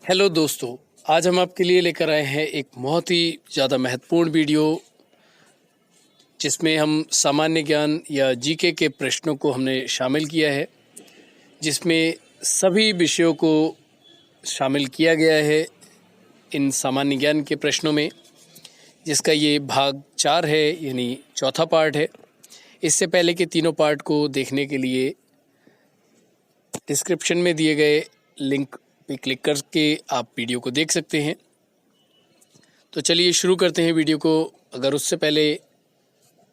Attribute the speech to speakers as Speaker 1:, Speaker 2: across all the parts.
Speaker 1: Hello दोस्तों, आज हम आपके लिए लेकर आए हैं एक बहुत ही ज़्यादा महत्वपूर्ण वीडियो जिसमें हम सामान्य ज्ञान या जीके के प्रश्नों को हमने शामिल किया है, जिसमें सभी विषयों को शामिल किया गया है इन सामान्य ज्ञान के प्रश्नों में, जिसका ये भाग 4 है, यानी चौथा पार्ट है। इससे पहले के तीनों पार्ट को देखने के लिए डिस्क्रिप्शन में दिए गए लिंक पे क्लिक करके आप वीडियो को देख सकते हैं। तो चलिए शुरू करते हैं वीडियो को। अगर उससे पहले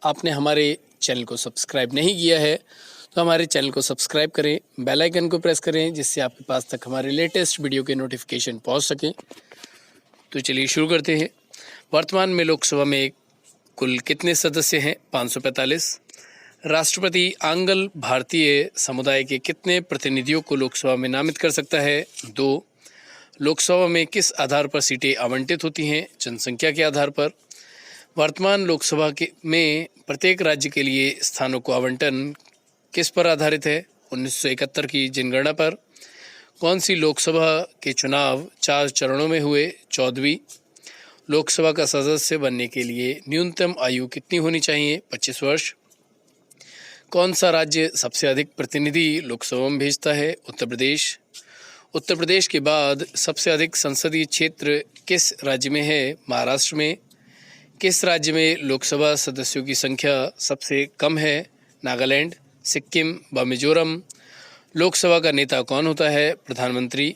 Speaker 1: आपने हमारे चैनल को सब्सक्राइब नहीं किया है तो हमारे चैनल को सब्सक्राइब करें, बेल आइकन को प्रेस करें, जिससे आपके पास तक हमारे लेटेस्ट वीडियो के नोटिफिकेशन पहुंच सकें। तो चलिए शुरू करते हैं। वर्तमान में लोकसभा में कुल कितने सदस्य हैं? 545। राष्ट्रपति आंग्ल भारतीय समुदाय के कितने प्रतिनिधियों को लोकसभा में नामित कर सकता है? 2। लोकसभा में किस आधार पर सीटें आवंटित होती हैं? जनसंख्या के आधार पर। वर्तमान लोकसभा में प्रत्येक राज्य के लिए स्थानों को आवंटन किस पर आधारित है? 1971 की जनगणना पर। कौन सी लोकसभा के चुनाव 4 चरणों में हुए? 14वीं। लोकसभा का सदस्य बनने के लिए न्यूनतम आयु कितनी होनी चाहिए? 25 वर्ष। कौन सा राज्य सबसे अधिक प्रतिनिधि लोकसभा में भेजता है? उत्तर प्रदेश। उत्तर प्रदेश के बाद सबसे अधिक संसदीय क्षेत्र किस राज्य में है? महाराष्ट्र में। किस राज्य में लोकसभा सदस्यों की संख्या सबसे कम है? नागालैंड, सिक्किम व मिजोरम। लोकसभा का नेता कौन होता है? प्रधानमंत्री।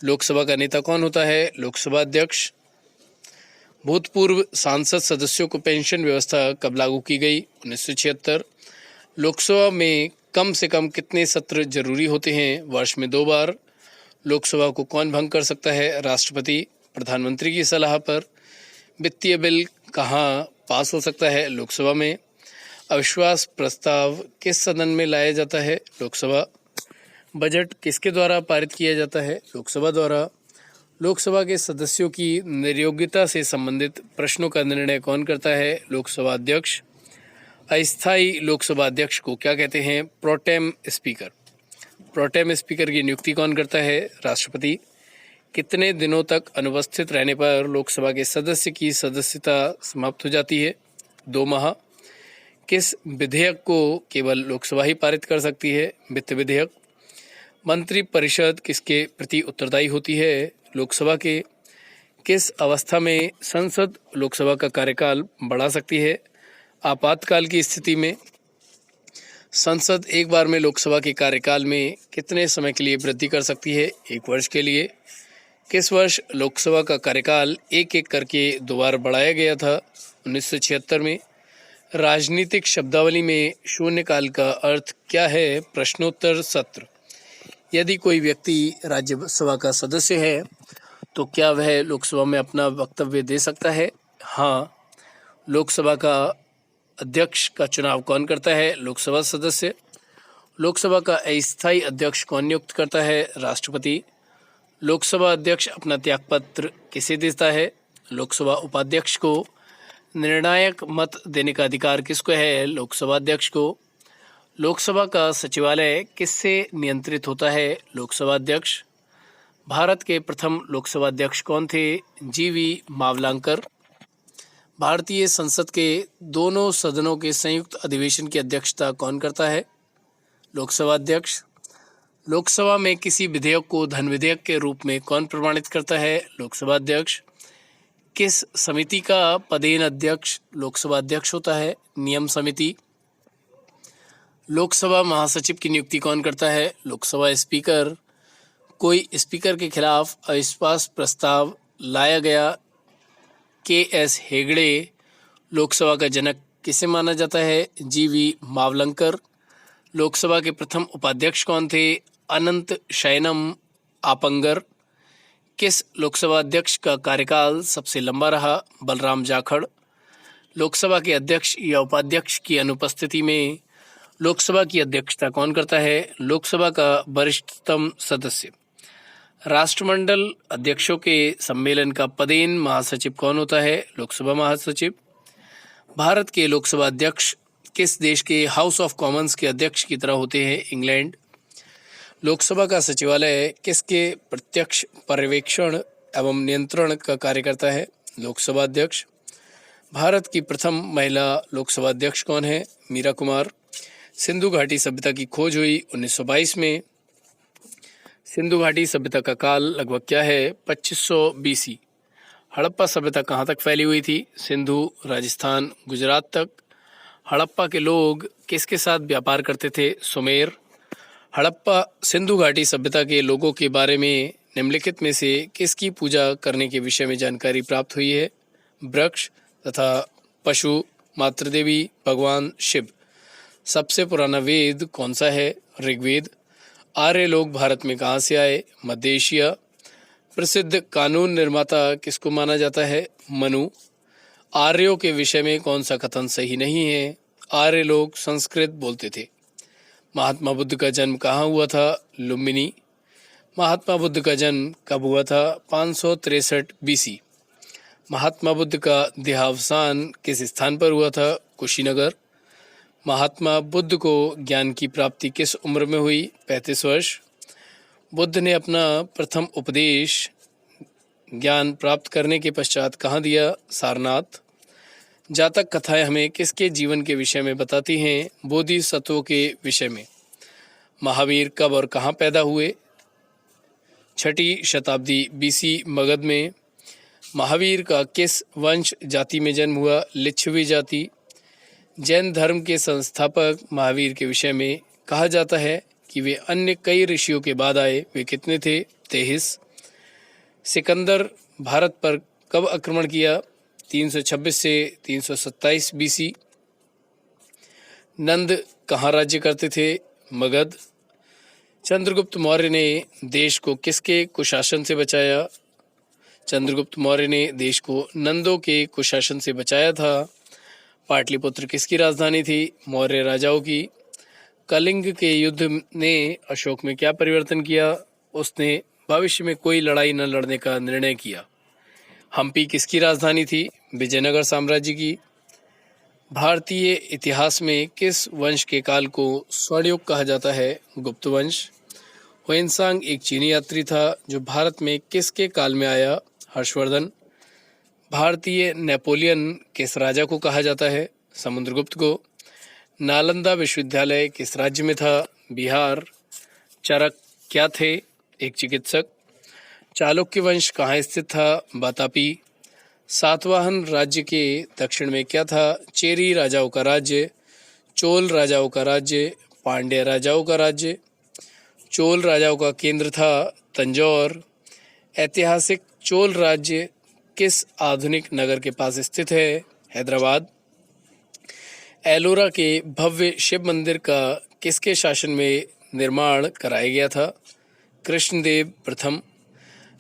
Speaker 1: लोकसभा का नेता कौन होता है? लोकसभा अध्यक्ष। भूतपूर्व सांसद सदस्यों को पेंशन व्यवस्था कब लागू की गई? 1976। लोकसभा में कम से कम कितने सत्र जरूरी होते हैं? वर्ष में 2 बार। लोकसभा को कौन भंग कर सकता है? राष्ट्रपति, प्रधानमंत्री की सलाह पर। वित्तीय बिल कहाँ पास हो सकता है? लोकसभा में। अविश्वास प्रस्ताव किस सदन में लाया जाता है? लोकसभा। बजट किसके द्वारा पारित किया जाता है? लोकसभा द्वारा। लोकसभा के सदस्यों की नियोग्यता से संबंधित प्रश्नों का निर्णय कौन करता है? लोकसभा अध्यक्ष। अस्थायी लोकसभा अध्यक्ष को क्या कहते हैं? Pro tem speaker. प्रोटेम स्पीकर की नियुक्ति कौन करता है? राष्ट्रपति। कितने दिनों तक अनुपस्थित रहने पर लोकसभा के सदस्य की सदस्यता समाप्त हो जाती है? 2 माह। किस विधेयक को केवल लोकसभा ही पारित कर सकती है? वित्त विधेयक। मंत्री परिषद किसके प्रति उत्तरदायी होती है? लोकसभा के। किस अवस्था में संसद लोकसभा का कार्यकाल बढ़ा सकती है? आपातकाल की स्थिति में। संसद एक बार में लोकसभा के कार्यकाल में कितने समय के लिए वृद्धि कर सकती है? 1 वर्ष के लिए। किस वर्ष लोकसभा का कार्यकाल एक करके 2 बार बढ़ाया गया था? 1976 में। राजनीतिक शब्दावली में शून्यकाल का अर्थ क्या है? प्रश्नोत्तर सत्र। यदि कोई व्यक्ति राज्यसभा का सदस्य है तो क्या वह लोकसभा में अपना वक्तव्य दे सकता है? हाँ। लोकसभा का अध्यक्ष का चुनाव कौन करता है? लोकसभा सदस्य। लोकसभा का अस्थायी अध्यक्ष कौन नियुक्त करता है? राष्ट्रपति। लोकसभा अध्यक्ष अपना त्यागपत्र किसे देता है? लोकसभा उपाध्यक्ष को। निर्णायक मत देने का अधिकार किसको है? लोकसभा अध्यक्ष को। लोकसभा का सचिवालय किससे नियंत्रित होता है? लोकसभा अध्यक्ष। भारत के प्रथम लोकसभा अध्यक्ष कौन थे? जीवी मावलांकर। भारतीय संसद के दोनों सदनों के संयुक्त अधिवेशन की अध्यक्षता कौन करता है? लोकसभा अध्यक्ष। लोकसभा में किसी विधेयक को धन विधेयक के रूप में कौन प्रमाणित करता है? लोकसभा अध्यक्ष। किस समिति का पदेन अध्यक्ष लोकसभा अध्यक्ष होता है? नियम समिति। लोकसभा महासचिव की नियुक्ति कौन करता है? लोकसभा स्पीकर। कोई स्पीकर के खिलाफ अविश्वास प्रस्ताव लाया गया। के.एस. हेगड़े। लोकसभा का जनक किसे माना जाता है? जीवी मावलंकर। लोकसभा के प्रथम उपाध्यक्ष कौन थे? अनंत शयनम आपंगर। किस लोकसभा अध्यक्ष का कार्यकाल सबसे लंबा रहा? बलराम जाखड़। लोकसभा के अध्यक्ष या उपाध्यक्ष की अनुपस्थिति में लोकसभा की अध्यक्षता कौन करता है? लोकसभा का वरिष्ठतम सदस्य। राष्ट्रमंडल अध्यक्षों के सम्मेलन का पदेन महासचिव कौन होता है? लोकसभा महासचिव। भारत के लोकसभा अध्यक्ष किस देश के हाउस ऑफ कॉमन्स के अध्यक्ष की तरह होते हैं? इंग्लैंड। लोकसभा का सचिवालय किसके प्रत्यक्ष पर्यवेक्षण एवं नियंत्रण का कार्य करता है? लोकसभा अध्यक्ष। भारत की प्रथम महिला लोकसभा अध्यक्ष कौन है? मीरा कुमार। सिंधु घाटी सभ्यता की खोज हुई 1922 में। सिंधु घाटी सभ्यता का काल लगभग क्या है? 2500 BC। हड़प्पा सभ्यता कहाँ तक फैली हुई थी? सिंधु, राजस्थान, गुजरात तक। हड़प्पा के लोग किसके साथ व्यापार करते थे? सुमेर। हड़प्पा सिंधु घाटी सभ्यता के लोगों के बारे में निम्नलिखित में से किसकी पूजा करने के विषय में जानकारी प्राप्त हुई है? वृक्ष तथा पशु, मातृदेवी, भगवान शिव। सबसे पुराना वेद कौन सा है? ऋग्वेद। आर्य लोग भारत में कहाँ से आए? मध्य एशिया। प्रसिद्ध कानून निर्माता किसको माना जाता है? मनु। आर्यों के विषय में कौन सा कथन सही नहीं है? आर्य लोग संस्कृत बोलते थे। महात्मा बुद्ध का जन्म कहाँ हुआ था? लुम्बिनी। महात्मा बुद्ध का जन्म कब हुआ था? 563 BC। महात्मा बुद्ध का देहावसान किस स्थान पर हुआ था? कुशीनगर। महात्मा बुद्ध को ज्ञान की प्राप्ति किस उम्र में हुई? 35 वर्ष। बुद्ध ने अपना प्रथम उपदेश ज्ञान प्राप्त करने के पश्चात कहाँ दिया? सारनाथ। जातक कथाएं हमें किसके जीवन के विषय में बताती हैं? बोधिसत्वों के विषय में। महावीर कब और कहाँ पैदा हुए? 6ठी शताब्दी BC मगध में। महावीर का किस वंश जाति में जन्म हुआ? लिच्छवी जाति। जैन धर्म के संस्थापक महावीर के विषय में कहा जाता है कि वे अन्य कई ऋषियों के बाद आए। वे कितने थे? 23। सिकंदर भारत पर कब आक्रमण किया? 326 से 327 BC। नंद कहाँ राज्य करते थे? मगध। चंद्रगुप्त मौर्य ने देश को किसके कुशासन से बचाया? चंद्रगुप्त मौर्य ने देश को नंदों के कुशासन से बचाया था। पाटलिपुत्र किसकी राजधानी थी? मौर्य राजाओं की। कलिंग के युद्ध ने अशोक में क्या परिवर्तन किया? उसने भविष्य में कोई लड़ाई न लड़ने का निर्णय किया। हम्पी किसकी राजधानी थी? विजयनगर साम्राज्य की। भारतीय इतिहास में किस वंश के काल को स्वर्णयुग कहा जाता है? गुप्त वंश। हुएनसांग एक चीनी यात्री था जो भारत में किसके काल में आया? हर्षवर्धन। भारतीय नेपोलियन किस राजा को कहा जाता है? समुद्रगुप्त को। नालंदा विश्वविद्यालय किस राज्य में था? बिहार। चरक क्या थे? एक चिकित्सक। चालुक्य वंश कहाँ स्थित था? वातापी। सातवाहन राज्य के दक्षिण में क्या था? चेरी राजाओं का राज्य, चोल राजाओं का राज्य, पांड्य राजाओं का राज्य। चोल राजाओं का केंद्र था तंजौर। ऐतिहासिक चोल राज्य किस आधुनिक नगर के पास स्थित है? हैदराबाद। एलोरा के भव्य शिव मंदिर का किसके शासन में निर्माण कराया गया था? कृष्णदेव प्रथम।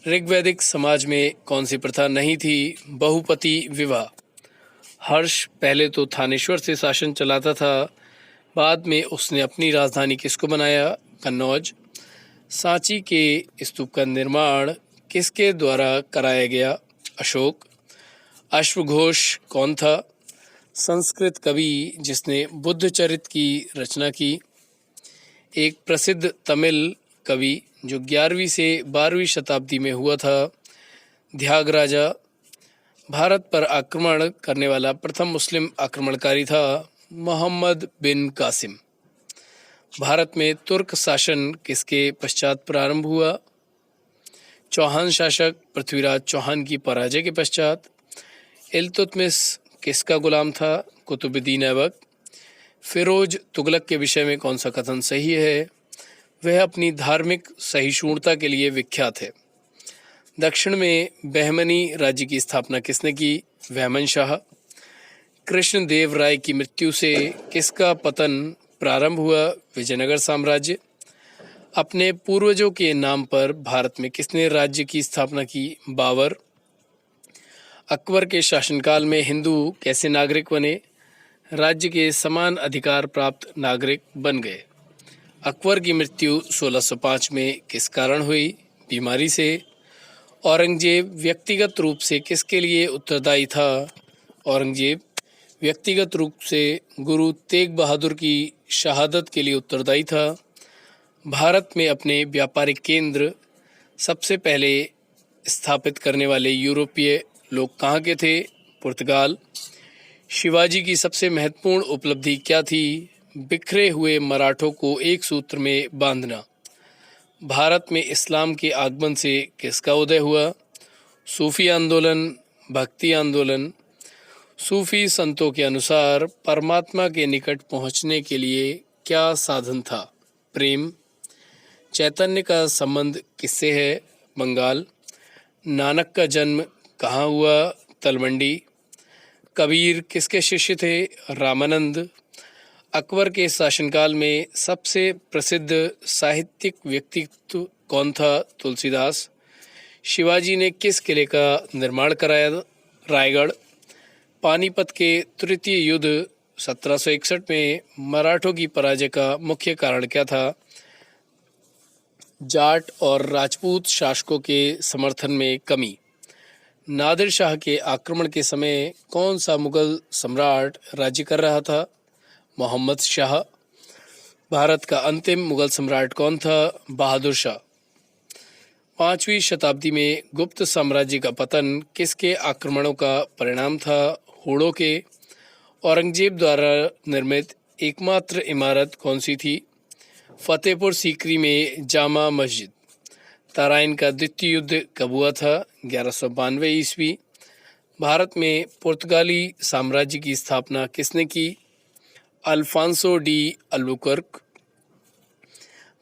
Speaker 1: ऋग्वैदिक समाज में कौन सी प्रथा नहीं थी? बहुपति विवाह। हर्ष पहले तो थानेश्वर से शासन चलाता था, बाद में उसने अपनी राजधानी किसको बनाया? कन्नौज। सांची के स्तूप का निर्माण किसके द्वारा कराया गया? अशोक। अश्वघोष कौन था? संस्कृत कवि जिसने बुद्ध चरित की रचना की। एक प्रसिद्ध तमिल कवि जो 11वीं से 12वीं शताब्दी में हुआ था। त्यागराजा। भारत पर आक्रमण करने वाला प्रथम मुस्लिम आक्रमणकारी था मोहम्मद बिन कासिम। भारत में तुर्क शासन किसके पश्चात प्रारंभ हुआ? चौहान शासक पृथ्वीराज चौहान की पराजय के पश्चात। इल्तुतमिश किसका गुलाम था? कुतुबुद्दीन ऐबक। फिरोज तुगलक के विषय में कौन सा कथन सही है? वह अपनी धार्मिक सहिष्णुता के लिए विख्यात है। दक्षिण में बहमनी राज्य की स्थापना किसने की? वहमन शाह। कृष्णदेव राय की मृत्यु से किसका पतन प्रारंभ हुआ? विजयनगर साम्राज्य। अपने पूर्वजों के नाम पर भारत में किसने राज्य की स्थापना की? बाबर। अकबर के शासनकाल में हिंदू कैसे नागरिक बने? राज्य के समान अधिकार प्राप्त नागरिक बन गए। अकबर की मृत्यु 1605 में किस कारण हुई? बीमारी से। औरंगजेब व्यक्तिगत रूप से किसके लिए उत्तरदायी था? औरंगजेब व्यक्तिगत रूप से गुरु तेग बहादुर की शहादत के लिए उत्तरदायी था। भारत में अपने व्यापारिक केंद्र सबसे पहले स्थापित करने वाले यूरोपीय लोग कहाँ के थे? पुर्तगाल। शिवाजी की सबसे महत्वपूर्ण उपलब्धि क्या थी? बिखरे हुए मराठों को एक सूत्र में बांधना। भारत में इस्लाम के आगमन से किसका उदय हुआ? सूफी आंदोलन, भक्ति आंदोलन। सूफी संतों के अनुसार परमात्मा के निकट पहुंचने के लिए क्या साधन था? प्रेम। चैतन्य का संबंध किससे है? बंगाल। नानक का जन्म कहाँ हुआ? तलवंडी। कबीर किसके शिष्य थे? रामानंद। अकबर के शासनकाल में सबसे प्रसिद्ध साहित्यिक व्यक्तित्व कौन था? तुलसीदास। शिवाजी ने किस किले का निर्माण कराया? रायगढ़। पानीपत के तृतीय युद्ध 1761 में मराठों की पराजय का मुख्य कारण क्या था? जाट और राजपूत शासकों के समर्थन में कमी। नादिर शाह के आक्रमण के समय कौन सा मुगल सम्राट राज्य कर रहा था? मोहम्मद शाह। भारत का अंतिम मुगल सम्राट कौन था? बहादुर शाह। 5वीं शताब्दी में गुप्त साम्राज्य का पतन किसके आक्रमणों का परिणाम था? हुड़ों के। औरंगजेब द्वारा निर्मित एकमात्र इमारत कौन सी थी? फतेहपुर सीकरी में जामा मस्जिद। तराइन का द्वितीय युद्ध कब हुआ था? 1192 ईस्वी। भारत में पुर्तगाली साम्राज्य की स्थापना किसने की? Alphonso de Albuquerque.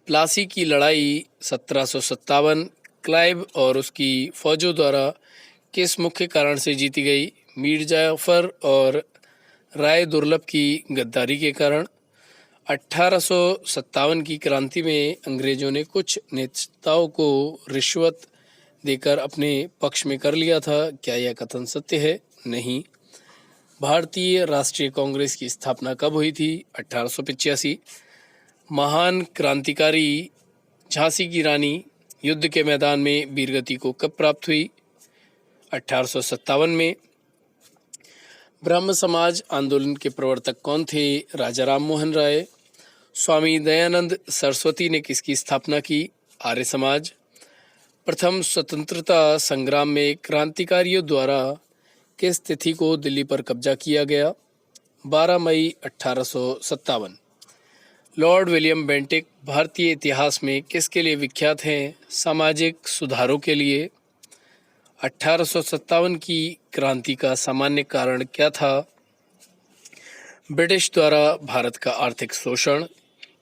Speaker 1: प्लासी की लड़ाई 1757 क्लाइव और उसकी फौजों द्वारा किस मुख्य कारण से जीती गई? मीर जाफर और राय दुर्लभ की गद्दारी के कारण। 1857 की क्रांति में अंग्रेजों ने कुछ नेताओं को रिश्वत देकर अपने पक्ष में कर लिया था। क्या यह कथन सत्य है? नहीं। भारतीय राष्ट्रीय कांग्रेस की स्थापना कब हुई थी? 1885। महान क्रांतिकारी झांसी की रानी युद्ध के मैदान में वीरगति को कब प्राप्त हुई? 1857 में। ब्रह्म समाज आंदोलन के प्रवर्तक कौन थे? राजा राम मोहन राय। स्वामी दयानंद सरस्वती ने किसकी स्थापना की? आर्य समाज। प्रथम स्वतंत्रता संग्राम में क्रांतिकारियों द्वारा किस तिथि को दिल्ली पर कब्जा किया गया? 12 मई 1857। लॉर्ड विलियम बेंटिक भारतीय इतिहास में किसके लिए विख्यात हैं? सामाजिक सुधारों के लिए। 1857 की क्रांति का सामान्य कारण क्या था? ब्रिटिश द्वारा भारत का आर्थिक शोषण।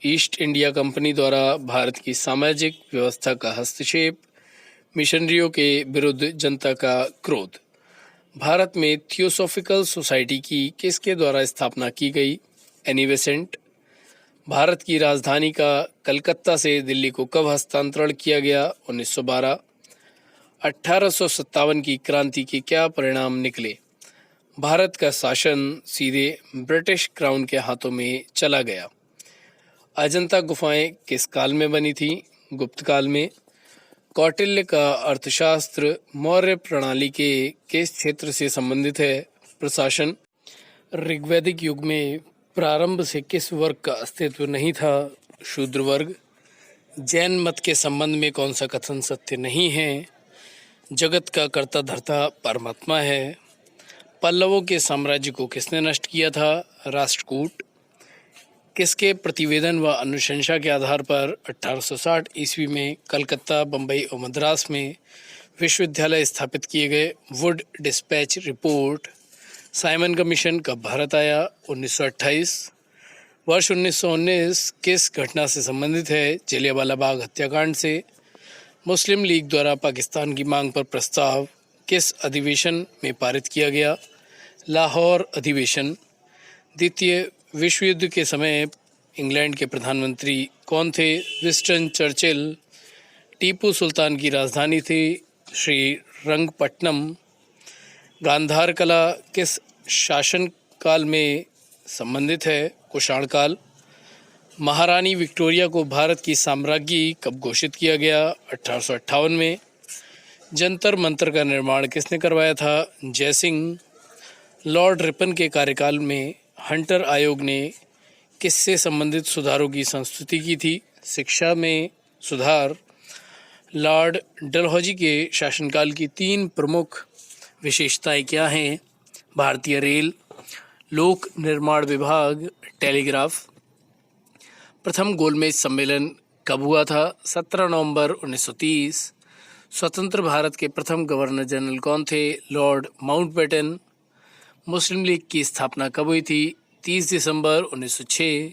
Speaker 1: ईस्ट इंडिया कंपनी द्वारा भारत की सामाजिक व्यवस्था का हस्तक्षेप। मिशनरियों के विरुद्ध जनता का क्रोध। भारत में थियोसॉफिकल सोसाइटी की किसके द्वारा स्थापना की गई? Annie Besant. भारत की राजधानी का कलकत्ता से दिल्ली को कब हस्तांतरण किया गया? 1912। 1857 की क्रांति के क्या परिणाम निकले? भारत का शासन सीधे ब्रिटिश क्राउन के हाथों में चला गया। अजंता गुफाएं किस काल में बनी थी? गुप्त काल में। कौटिल्य का अर्थशास्त्र मौर्य प्रणाली के किस क्षेत्र से संबंधित है? प्रशासन। ऋग्वैदिक युग में प्रारंभ से किस वर्ग का अस्तित्व नहीं था? शूद्र वर्ग। जैन मत के संबंध में कौन सा कथन सत्य नहीं है? जगत का कर्ता धर्ता परमात्मा है। पल्लवों के साम्राज्य को किसने नष्ट किया था? राष्ट्रकूट। किसके प्रतिवेदन व अनुशंसा के आधार पर 1860 ईस्वी में कलकत्ता, बम्बई और मद्रास में विश्वविद्यालय स्थापित किए गए? Wood dispatch report. Simon commission कब भारत आया? 1928। वर्ष 1919 किस घटना से संबंधित है? जलियांवाला बाग हत्याकांड से। मुस्लिम लीग द्वारा पाकिस्तान की मांग पर प्रस्ताव किस अधिवेशन में पारित किया गया? लाहौर अधिवेशन। द्वितीय विश्व युद्ध के समय इंग्लैंड के प्रधानमंत्री कौन थे? Winston Churchill. टीपू सुल्तान की राजधानी थी श्रीरंगपट्टनम। गांधार कला किस शासन काल में संबंधित है? कुषाण काल। महारानी विक्टोरिया को भारत की साम्राज्ञी कब घोषित किया गया? 1858 में। जंतर मंतर का निर्माण किसने करवाया था? जयसिंह। लॉर्ड रिपन के कार्यकाल में हंटर आयोग ने किससे संबंधित सुधारों की संस्तुति की थी? शिक्षा में सुधार। लॉर्ड डलहौजी के शासनकाल की 3 प्रमुख विशेषताएं क्या हैं? भारतीय रेल, लोक निर्माण विभाग, टेलीग्राफ। प्रथम गोलमेज सम्मेलन कब हुआ था? 17 नवंबर 1930। स्वतंत्र भारत के प्रथम गवर्नर जनरल कौन थे? Lord Mountbatten. मुस्लिम लीग की स्थापना कब हुई थी? 30 दिसंबर 1906।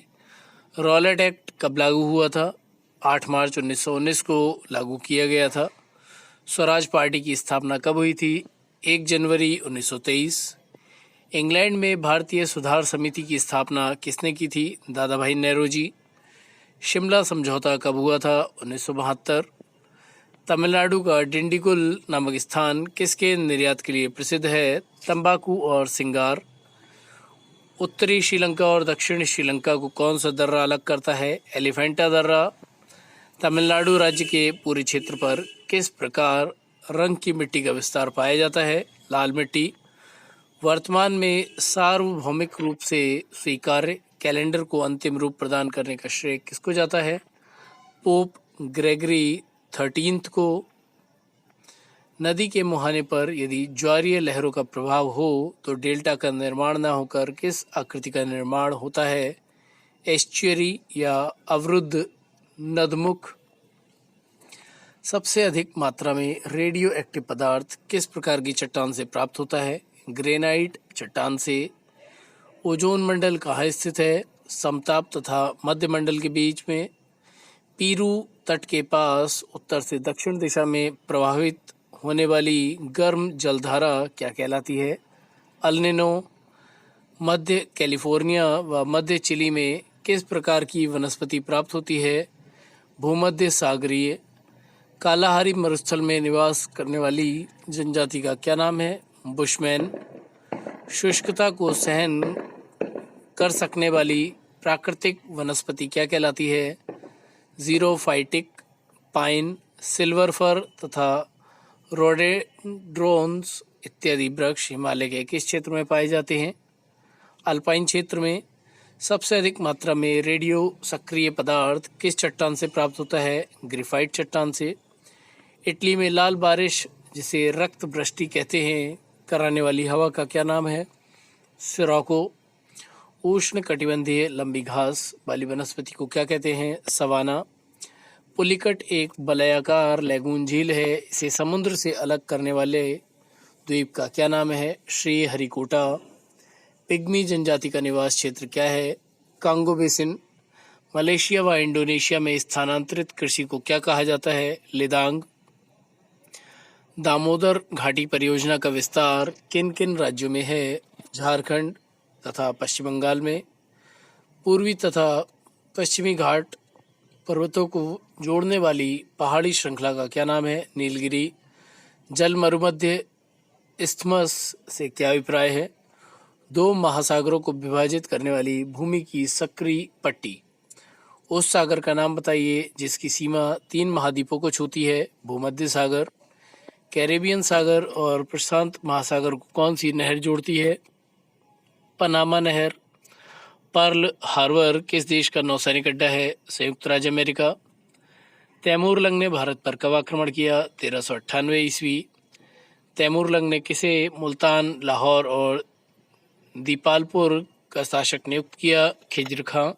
Speaker 1: रॉलेट एक्ट कब लागू हुआ था? 8 मार्च 1919 को लागू किया गया था। स्वराज पार्टी की स्थापना कब हुई थी? 1 जनवरी 1923। इंग्लैंड में भारतीय सुधार समिति की स्थापना किसने की थी? दादा भाई नेहरू जी। शिमला समझौता कब हुआ था? 1972। तमिलनाडु का डिंडिगुल नामक स्थान किसके निर्यात के लिए प्रसिद्ध है? तंबाकू और सिंगार। उत्तरी श्रीलंका और दक्षिणी श्रीलंका को कौन सा दर्रा अलग करता है? एलिफेंटा दर्रा। तमिलनाडु राज्य के पूरे क्षेत्र पर किस प्रकार रंग की मिट्टी का विस्तार पाया जाता है? लाल मिट्टी। वर्तमान में सार्वभौमिक रूप से स्वीकार्य कैलेंडर को अंतिम रूप प्रदान करने का श्रेय किसको जाता है? पोप ग्रेगरी 13 को। नदी के मुहाने पर यदि ज्वारीय लहरों का प्रभाव हो तो डेल्टा का निर्माण न होकर किस आकृति का निर्माण होता है? एस्चुअरी या अवरुद्ध नदमुख। सबसे अधिक मात्रा में रेडियो एक्टिव पदार्थ किस प्रकार की चट्टान से प्राप्त होता है? ग्रेनाइट चट्टान से। ओजोन मंडल कहाँ स्थित है? समताप तथा मध्य मंडल के बीच में। पीरू तट के पास उत्तर से दक्षिण दिशा में प्रवाहित होने वाली गर्म जलधारा क्या कहलाती है? El Nino. मध्य कैलिफोर्निया व मध्य चिली में किस प्रकार की वनस्पति प्राप्त होती है? भूमध्य सागरीय। कालाहारी मरुस्थल में निवास करने वाली जनजाति का क्या नाम है? बुशमैन। शुष्कता को सहन कर सकने वाली प्राकृतिक वनस्पति क्या कहलाती है? ज़ीरोफाइटिक। पाइन, सिल्वर फर तथा रोडेंड्रोन्स इत्यादि वृक्ष हिमालय के किस क्षेत्र में पाए जाते हैं? अल्पाइन क्षेत्र में। सबसे अधिक मात्रा में रेडियो सक्रिय पदार्थ किस चट्टान से प्राप्त होता है? ग्रेफाइट चट्टान से। इटली में लाल बारिश, जिसे रक्त वृष्टि कहते हैं, कराने वाली हवा का क्या नाम है? सिरोको। उष्ण कटिबंधीय लंबी घास वाली वनस्पति को क्या कहते हैं? सवाना। पुलिकट एक वलयाकार लैगून झील है। इसे समुद्र से अलग करने वाले द्वीप का क्या नाम है? श्री हरिकोटा। पिग्मी जनजाति का निवास क्षेत्र क्या है? Congo basin. मलेशिया व इंडोनेशिया में स्थानांतरित कृषि को क्या कहा जाता है? लिदांग। दामोदर घाटी परियोजना का विस्तार किन किन राज्यों में है? झारखंड तथा पश्चिम बंगाल में। पूर्वी तथा पश्चिमी घाट पर्वतों को जोड़ने वाली पहाड़ी श्रृंखला का क्या नाम है? नीलगिरी। जल मरुमध्य इस्थमस से क्या अभिप्राय है? 2 महासागरों को विभाजित करने वाली भूमि की सक्रिय पट्टी। उस सागर का नाम बताइए जिसकी सीमा 3 महाद्वीपों को छूती है? भूमध्य सागर। कैरेबियन सागर और प्रशांत महासागर को कौन सी नहर जोड़ती है? पनामा नहर। पर्ल हार्बर किस देश का नौसैनिक अड्डा है? संयुक्त राज्य अमेरिका। तैमूर लंग ने भारत पर कब आक्रमण किया? 1398 ईस्वी। तैमूर लंग ने किसे मुल्तान, लाहौर और दीपालपुर का शासक नियुक्त किया? खिज्र खां।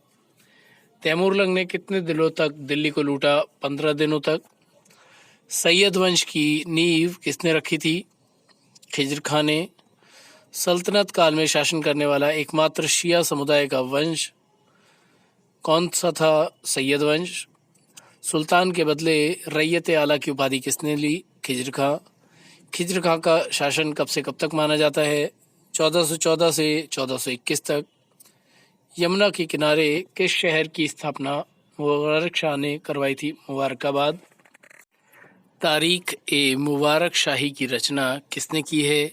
Speaker 1: तैमूर लंग ने कितने दिनों तक दिल्ली को लूटा? 15 दिनों तक। सैयद वंश की नींव किसने रखी थी? खिज्र खां ने। सल्तनत काल में शासन करने वाला एकमात्र शिया समुदाय का वंश कौन सा था? सैयद वंश। सुल्तान के बदले रैयत आला की उपाधि किसने ली? खिज्र खां। खिज्र खां का शासन कब से कब तक माना जाता है? 1414 से 1421 तक। यमुना के किनारे किस शहर की स्थापना मुबारक शाह ने करवाई थी? मुबारकाबाद। तारीख ए मुबारक शाही की रचना किसने की है?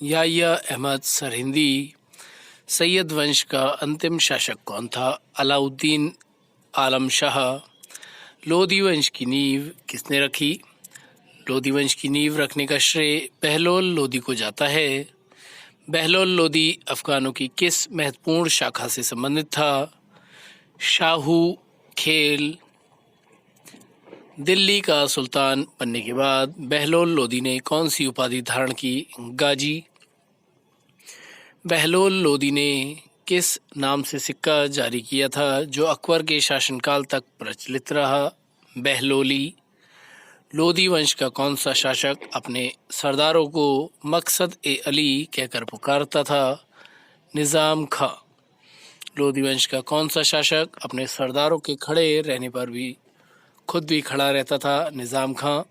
Speaker 1: याह्या अहमद सरहिंदी। सैयद वंश का अंतिम शासक कौन था? अलाउद्दीन आलम शाह। लोधी वंश की नींव किसने रखी? लोधी वंश की नींव रखने का श्रेय बहलोल लोधी को जाता है। बहलोल लोधी अफगानों की किस महत्वपूर्ण शाखा से संबंधित था? शाहू खेल। दिल्ली का सुल्तान बनने के बाद बहलोल लोदी ने कौन सी उपाधि धारण की? गाजी। बहलोल लोदी ने किस नाम से सिक्का जारी किया था जो अकबर के शासनकाल तक प्रचलित रहा? बहलोली। लोदी वंश का कौन सा शासक अपने सरदारों को मकसद ए अली कहकर पुकारता था? निज़ाम खां। लोदी वंश का कौन सा शासक अपने सरदारों के खड़े रहने पर भी खुद भी खड़ा रहता था? निज़ाम खां।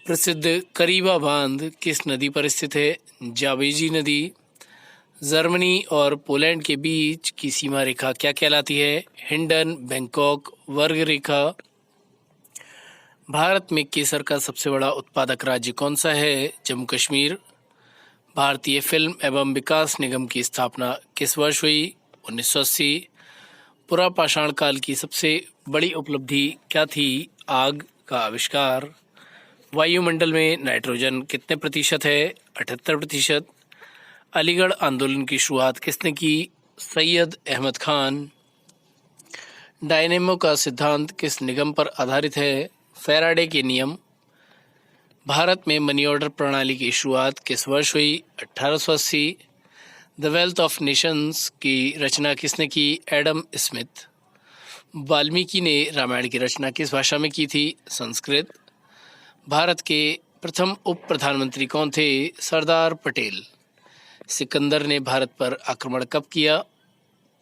Speaker 1: प्रसिद्ध करीबा बांध किस नदी पर स्थित है? जावेजी नदी। जर्मनी और पोलैंड के बीच की सीमा रेखा क्या कहलाती है? हिंडन बैंकॉक वर्ग रेखा। भारत में केसर का सबसे बड़ा उत्पादक राज्य कौन सा है? जम्मू कश्मीर। भारतीय फिल्म एवं विकास निगम की स्थापना किस वर्ष हुई? 1980। पुरापाषाण काल की सबसे बड़ी उपलब्धि क्या थी? आग का आविष्कार। वायुमंडल में नाइट्रोजन कितने प्रतिशत है? 78%। अलीगढ़ आंदोलन की शुरुआत किसने की? सैयद अहमद खान। डायनेमो का सिद्धांत किस निगम पर आधारित है? फैराडे के नियम। भारत में मनी ऑर्डर प्रणाली की शुरुआत किस वर्ष हुई? 1880। द वेल्थ ऑफ नेशंस की रचना किसने की? Adam Smith. वाल्मीकि ने रामायण की रचना किस भाषा में की थी? संस्कृत। भारत के प्रथम उप प्रधानमंत्री कौन थे? सरदार पटेल। सिकंदर ने भारत पर आक्रमण कब किया?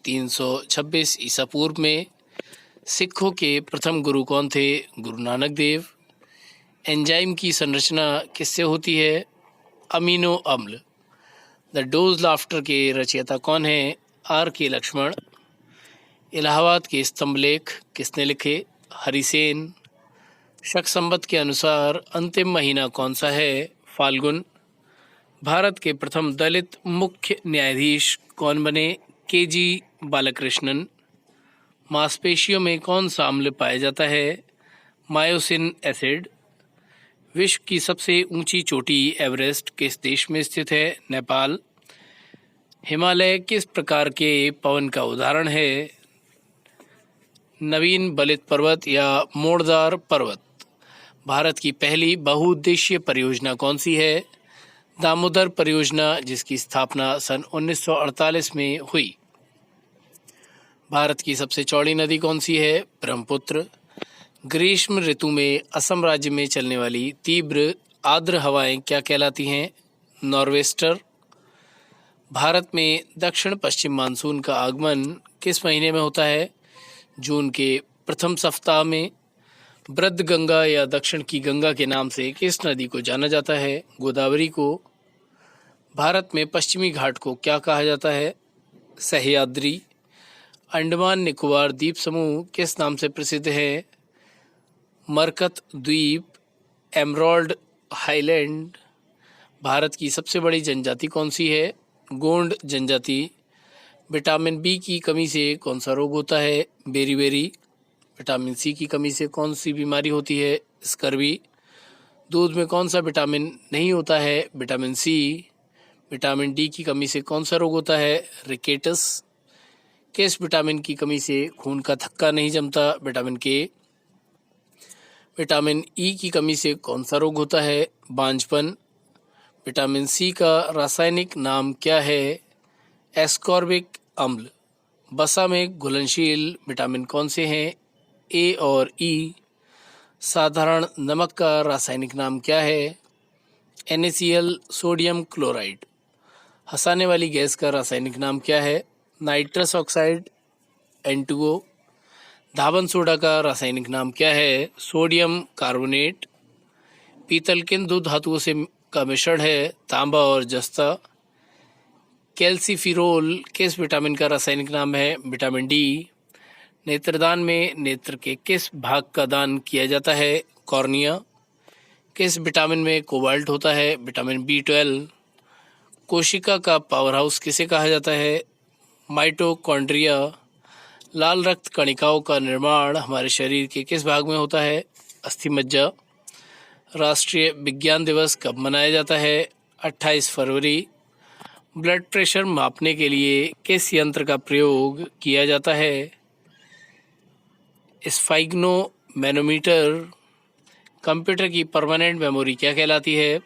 Speaker 1: 326 ईसा पूर्व में। सिखों के प्रथम गुरु कौन थे? गुरु नानक देव। एंजाइम की संरचना किससे होती है? अमीनो अम्ल। द डोज लाफ्टर के रचयिता कौन है? आर के लक्ष्मण। इलाहाबाद के स्तंभ लेख किसने लिखे? हरिसेन। शक संवत के अनुसार अंतिम महीना कौन सा है? फाल्गुन। भारत के प्रथम दलित मुख्य न्यायाधीश कौन बने? के जी बालकृष्णन। मांसपेशियों में कौन सा अम्ल पाया जाता है? Myosin acid. विश्व की सबसे ऊंची चोटी एवरेस्ट किस देश में स्थित है? नेपाल। हिमालय किस प्रकार के पवन का उदाहरण है? नवीन बलित पर्वत या मोड़दार पर्वत। भारत की पहली बहुउद्देशीय परियोजना कौन सी है? दामोदर परियोजना, जिसकी स्थापना सन 1948 में हुई। भारत की सबसे चौड़ी नदी कौन सी है? ब्रह्मपुत्र। ग्रीष्म ऋतु में असम राज्य में चलने वाली तीव्र आर्द्र हवाएं क्या कहलाती हैं? नॉर्वेस्टर। भारत में दक्षिण पश्चिम मानसून का आगमन किस महीने में होता है? जून के प्रथम सप्ताह में। वृद्ध गंगा या दक्षिण की गंगा के नाम से किस नदी को जाना जाता है? गोदावरी को। भारत में पश्चिमी घाट को क्या कहा जाता है? सह्याद्री। अंडमान निकोबार द्वीप समूह किस नाम से प्रसिद्ध है? मरकत द्वीप, एमराल्ड हाईलैंड। भारत की सबसे बड़ी जनजाति कौन सी है? गोंड जनजाति। विटामिन बी की कमी से कौन सा रोग होता है? बेरीबेरी। विटामिन सी की कमी से कौन सी बीमारी होती है? स्कर्वी। दूध में कौन सा विटामिन नहीं होता है? Vitamin C. विटामिन डी की कमी से कौन सा रोग होता है? रिकेटस। किस विटामिन की कमी से खून का थक्का नहीं जमता? विटामिन के। विटामिन ई की कमी से कौन सा रोग होता है? बांझपन। विटामिन सी का रासायनिक नाम क्या है? एस्कॉर्बिक अम्ल। वसा में घुलनशील विटामिन कौन से हैं? ए और ई। साधारण नमक का रासायनिक नाम क्या है? NaCl sodium chloride. हंसाने वाली गैस का रासायनिक नाम क्या है? Nitrous oxide N2O। धावन सोडा का रासायनिक नाम क्या है? Sodium carbonate. पीतल किन दो धातुओं से का मिश्रण है? तांबा और जस्ता। कैल्सीफिरोल किस विटामिन का रासायनिक नाम है? Vitamin D. नेत्रदान में नेत्र के किस भाग का दान किया जाता है? कॉर्निया। किस विटामिन में कोबाल्ट होता है? Vitamin B12। कोशिका का पावर हाउस किसे कहा जाता है? माइटोकॉन्ड्रिया। लाल रक्त कणिकाओं का निर्माण हमारे शरीर के किस भाग में होता है? अस्थिमज्जा। राष्ट्रीय विज्ञान दिवस कब मनाया जाता है? 28 फरवरी। ब्लड प्रेशर मापने के लिए किस यंत्र का प्रयोग किया जाता है? स्फाइग्नोमीटर। मैनोमीटर। कंप्यूटर की परमानेंट मेमोरी क्या कहलाती है?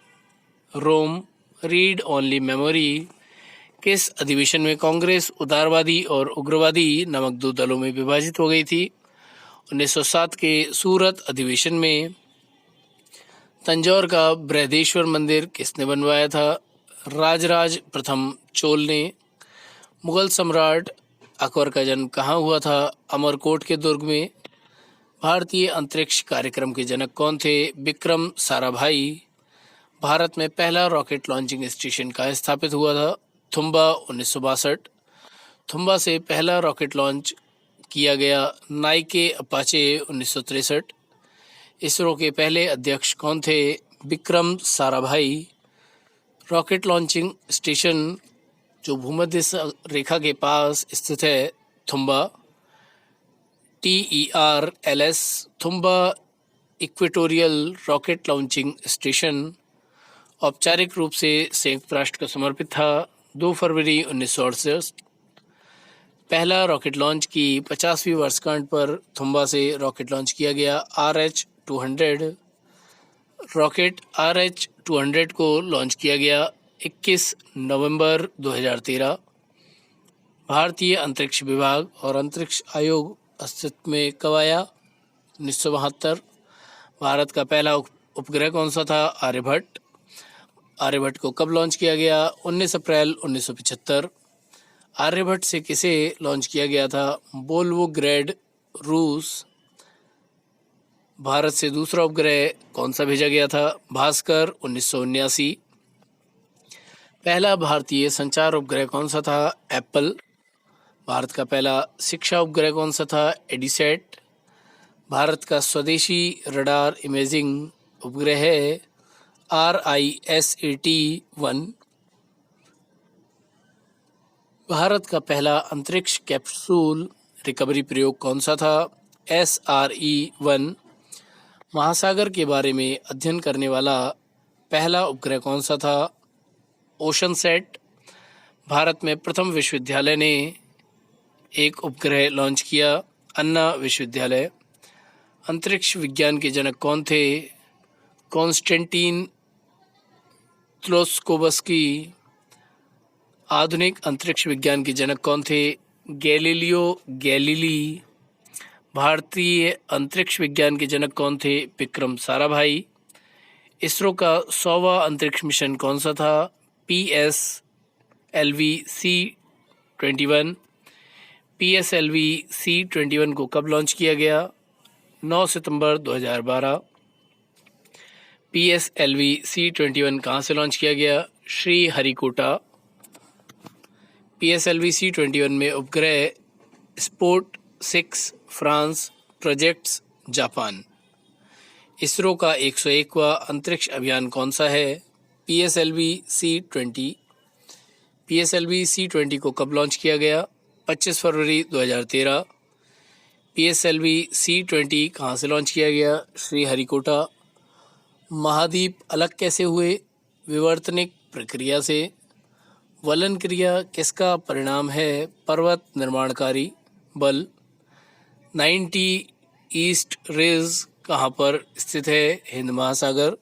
Speaker 1: रोम। Read only memory. किस अधिवेशन में कांग्रेस उदारवादी और उग्रवादी नामक दो दलों में विभाजित हो गई थी? 1907 के सूरत अधिवेशन में। तंजौर का बृहदेश्वर मंदिर किसने बनवाया था? राजराज प्रथम चोल ने। मुगल सम्राट अकबर का जन्म कहाँ हुआ था? अमरकोट के दुर्ग में। भारतीय अंतरिक्ष कार्यक्रम के जनक कौन थे? विक्रम साराभाई। भारत में पहला रॉकेट लॉन्चिंग स्टेशन कहाँ स्थापित हुआ था? थुम्बा 1962। थुम्बा से पहला रॉकेट लॉन्च किया गया नाइके अपाचे 1963। इसरो के पहले अध्यक्ष कौन थे? Vikram Sarabhai. Rocket launching station जो भूमध्य रेखा के पास स्थित है, Thumba. TERLS Thumba equatorial rocket launching station औपचारिक रूप से संयुक्त राष्ट्र को समर्पित था 2 फरवरी 1968। पहला रॉकेट लॉन्च की 50वीं वर्षगांठ पर थुम्बा से रॉकेट लॉन्च किया गया RH-200। रॉकेट RH-200 को लॉन्च किया गया 21 नवंबर 2013। भारतीय अंतरिक्ष विभाग और अंतरिक्ष आयोग अस्तित्व में कब आया? 1972। भारत का पहला उपग्रह कौन सा था? आर्यभट्ट। आर्यभट्ट को कब लॉन्च किया गया? 19 अप्रैल 1975। आर्यभट्ट से किसे लॉन्च किया गया था? वोल्वोग्रैड, रूस। भारत से दूसरा उपग्रह कौन सा भेजा गया था? भास्कर 1979। पहला भारतीय संचार उपग्रह कौन सा था? एप्पल। भारत का पहला शिक्षा उपग्रह कौन सा था? एडीसैट। भारत का स्वदेशी रडार इमेजिंग उपग्रह है RISAT-1। भारत का पहला अंतरिक्ष कैप्सूल रिकवरी प्रयोग कौन सा था? SRE-1। महासागर के बारे में अध्ययन करने वाला पहला उपग्रह कौन सा था? ओशनसैट। भारत में प्रथम विश्वविद्यालय ने एक उपग्रह लॉन्च किया, अन्ना विश्वविद्यालय। अंतरिक्ष विज्ञान के जनक कौन थे? कॉन्स्टेंटीन त्लोस्कोवस्की। आधुनिक अंतरिक्ष विज्ञान के जनक कौन थे? Galileo Galilei. भारतीय अंतरिक्ष विज्ञान के जनक कौन थे? विक्रम साराभाई। इसरो का 100वां अंतरिक्ष मिशन कौन सा था? PSLV-C-21। PSLV-C-21 को कब लॉन्च किया गया? 9 सितंबर 2012। PSLV-C-21 कहाँ से लॉन्च किया गया? श्री हरिकोटा। PSLV-C-21 में उपग्रह sport 6 France, projects Japan. ISRO का 101वां अंतरिक्ष अभियान कौन सा है? PSLV-C-20। PSLV-C-20 को कब लॉन्च किया गया? 25 फरवरी 2013। PSLV-C-20 कहाँ से लॉन्च किया गया? श्री हरिकोटा। महाद्वीप अलग कैसे हुए? विवर्तनिक प्रक्रिया से। वलन क्रिया किसका परिणाम है? पर्वत निर्माणकारी बल। 90 ईस्ट रिज कहाँ पर स्थित है? हिंद महासागर।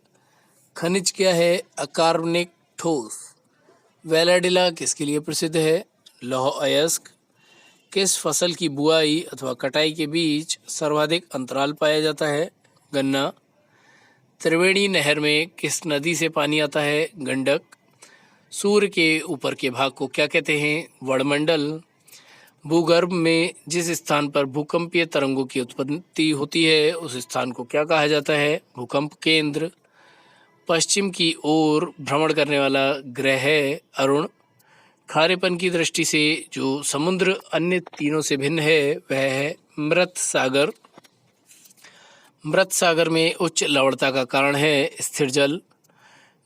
Speaker 1: खनिज क्या है? अकार्बनिक ठोस। वेलाडिला किसके लिए प्रसिद्ध है? लौह अयस्क। किस फसल की बुआई अथवा कटाई के बीच सर्वाधिक अंतराल पाया जाता है? गन्ना। त्रिवेणी नहर में किस नदी से पानी आता है? गंडक। सूर्य के ऊपर के भाग को क्या कहते हैं? वड़मंडल। भूगर्भ में जिस स्थान पर भूकंपीय तरंगों की उत्पत्ति होती है उस स्थान को क्या कहा जाता है? भूकंप केंद्र। पश्चिम की ओर भ्रमण करने वाला ग्रह है अरुण। खारेपन की दृष्टि से जो समुद्र अन्य तीनों से भिन्न है वह है मृत सागर। मृत सागर में उच्च लवणता का कारण है स्थिर जल।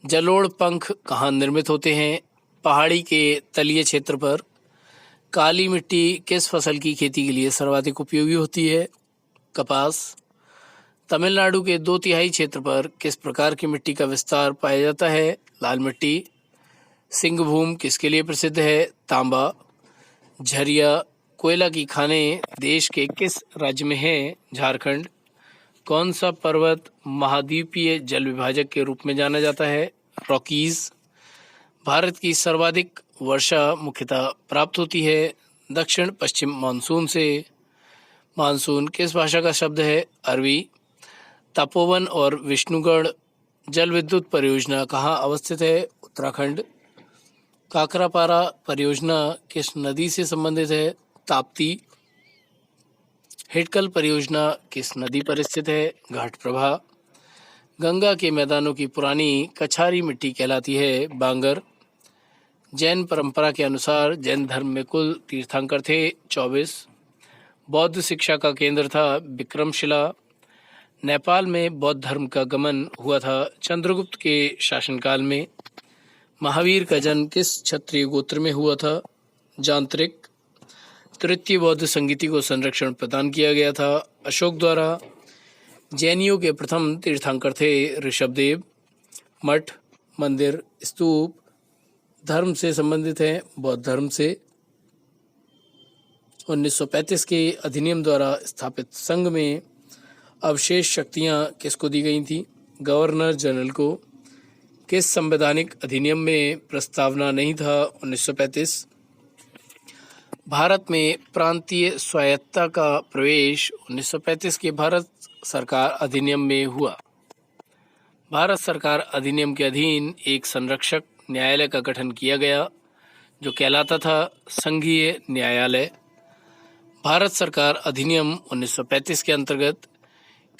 Speaker 1: जलोढ़ पंख कहाँ निर्मित होते हैं? पहाड़ी के तलीय क्षेत्र पर। काली मिट्टी किस फसल की खेती के लिए सर्वाधिक उपयोगी होती है? कपास। तमिलनाडु के 2/3 क्षेत्र पर किस प्रकार की मिट्टी का विस्तार पाया जाता है? लाल मिट्टी। सिंहभूम किसके लिए प्रसिद्ध है? तांबा। झरिया कोयला की खानें देश के किस राज्य में हैं? झारखंड। कौन सा पर्वत महाद्वीपीय जल विभाजक के रूप में जाना जाता है? रॉकीज। भारत की सर्वाधिक वर्षा मुख्यतः प्राप्त होती है दक्षिण पश्चिम मानसून से। मानसून किस भाषा का शब्द है? अरबी। तपोवन और विष्णुगढ़ जल विद्युत परियोजना कहाँ अवस्थित है? उत्तराखंड। काकरापारा परियोजना किस नदी से संबंधित है? ताप्ती। हिडकल परियोजना किस नदी पर स्थित है? घाटप्रभा। गंगा के मैदानों की पुरानी कछारी मिट्टी कहलाती है बांगर। जैन परंपरा के अनुसार जैन धर्म में कुल तीर्थंकर थे 24। बौद्ध शिक्षा का केंद्र था विक्रमशिला। नेपाल में बौद्ध धर्म का गमन हुआ था चंद्रगुप्त के शासनकाल में। महावीर का जन्म किस क्षत्रिय गोत्र में हुआ था? जांत्रिक। तृतीय बौद्ध संगीति को संरक्षण प्रदान किया गया था अशोक द्वारा। जैनियों के प्रथम तीर्थंकर थे ऋषभदेव। मठ, मंदिर, स्तूप धर्म से संबंधित हैं बौद्ध धर्म से। 1935 के अधिनियम द्वारा स्थापित संघ में अवशेष शक्तियां किसको दी गई थी? गवर्नर जनरल को। किस संवैधानिक अधिनियम में प्रस्तावना नहीं था? 1935। भारत में प्रांतीय स्वायत्तता का प्रवेश 1935 के भारत सरकार अधिनियम में हुआ। भारत सरकार अधिनियम के अधीन एक संरक्षक न्यायालय का गठन किया गया जो कहलाता था संघीय न्यायालय। भारत सरकार अधिनियम 1935 के अंतर्गत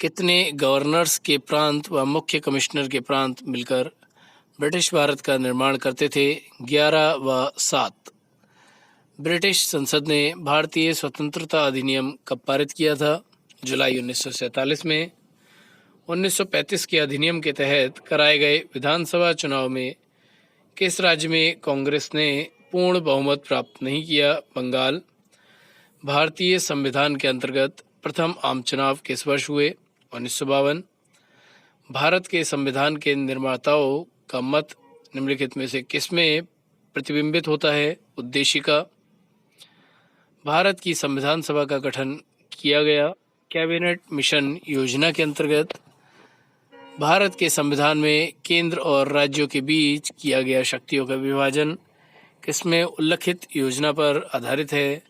Speaker 1: कितने गवर्नर्स के प्रांत व मुख्य कमिश्नर के प्रांत मिलकर ब्रिटिश भारत का निर्माण करते थे? 11 व 7। ब्रिटिश संसद ने भारतीय स्वतंत्रता अधिनियम कब पारित किया था? जुलाई 1947 में। 1935 के अधिनियम के तहत कराए गए विधानसभा चुनाव में किस राज्य में कांग्रेस ने पूर्ण बहुमत प्राप्त नहीं किया? बंगाल। भारतीय संविधान के अंतर्गत प्रथम आम चुनाव किस वर्ष हुए? 1952। भारत के संविधान के निर्माताओं का मत निम्नलिखित में से किसमें प्रतिबिंबित होता है? उद्देशिका। भारत की संविधान सभा का गठन किया गया कैबिनेट मिशन योजना के अंतर्गत। भारत के संविधान में केंद्र और राज्यों के बीच किया गया शक्तियों का विभाजन किसमें उल्लिखित योजना पर आधारित है?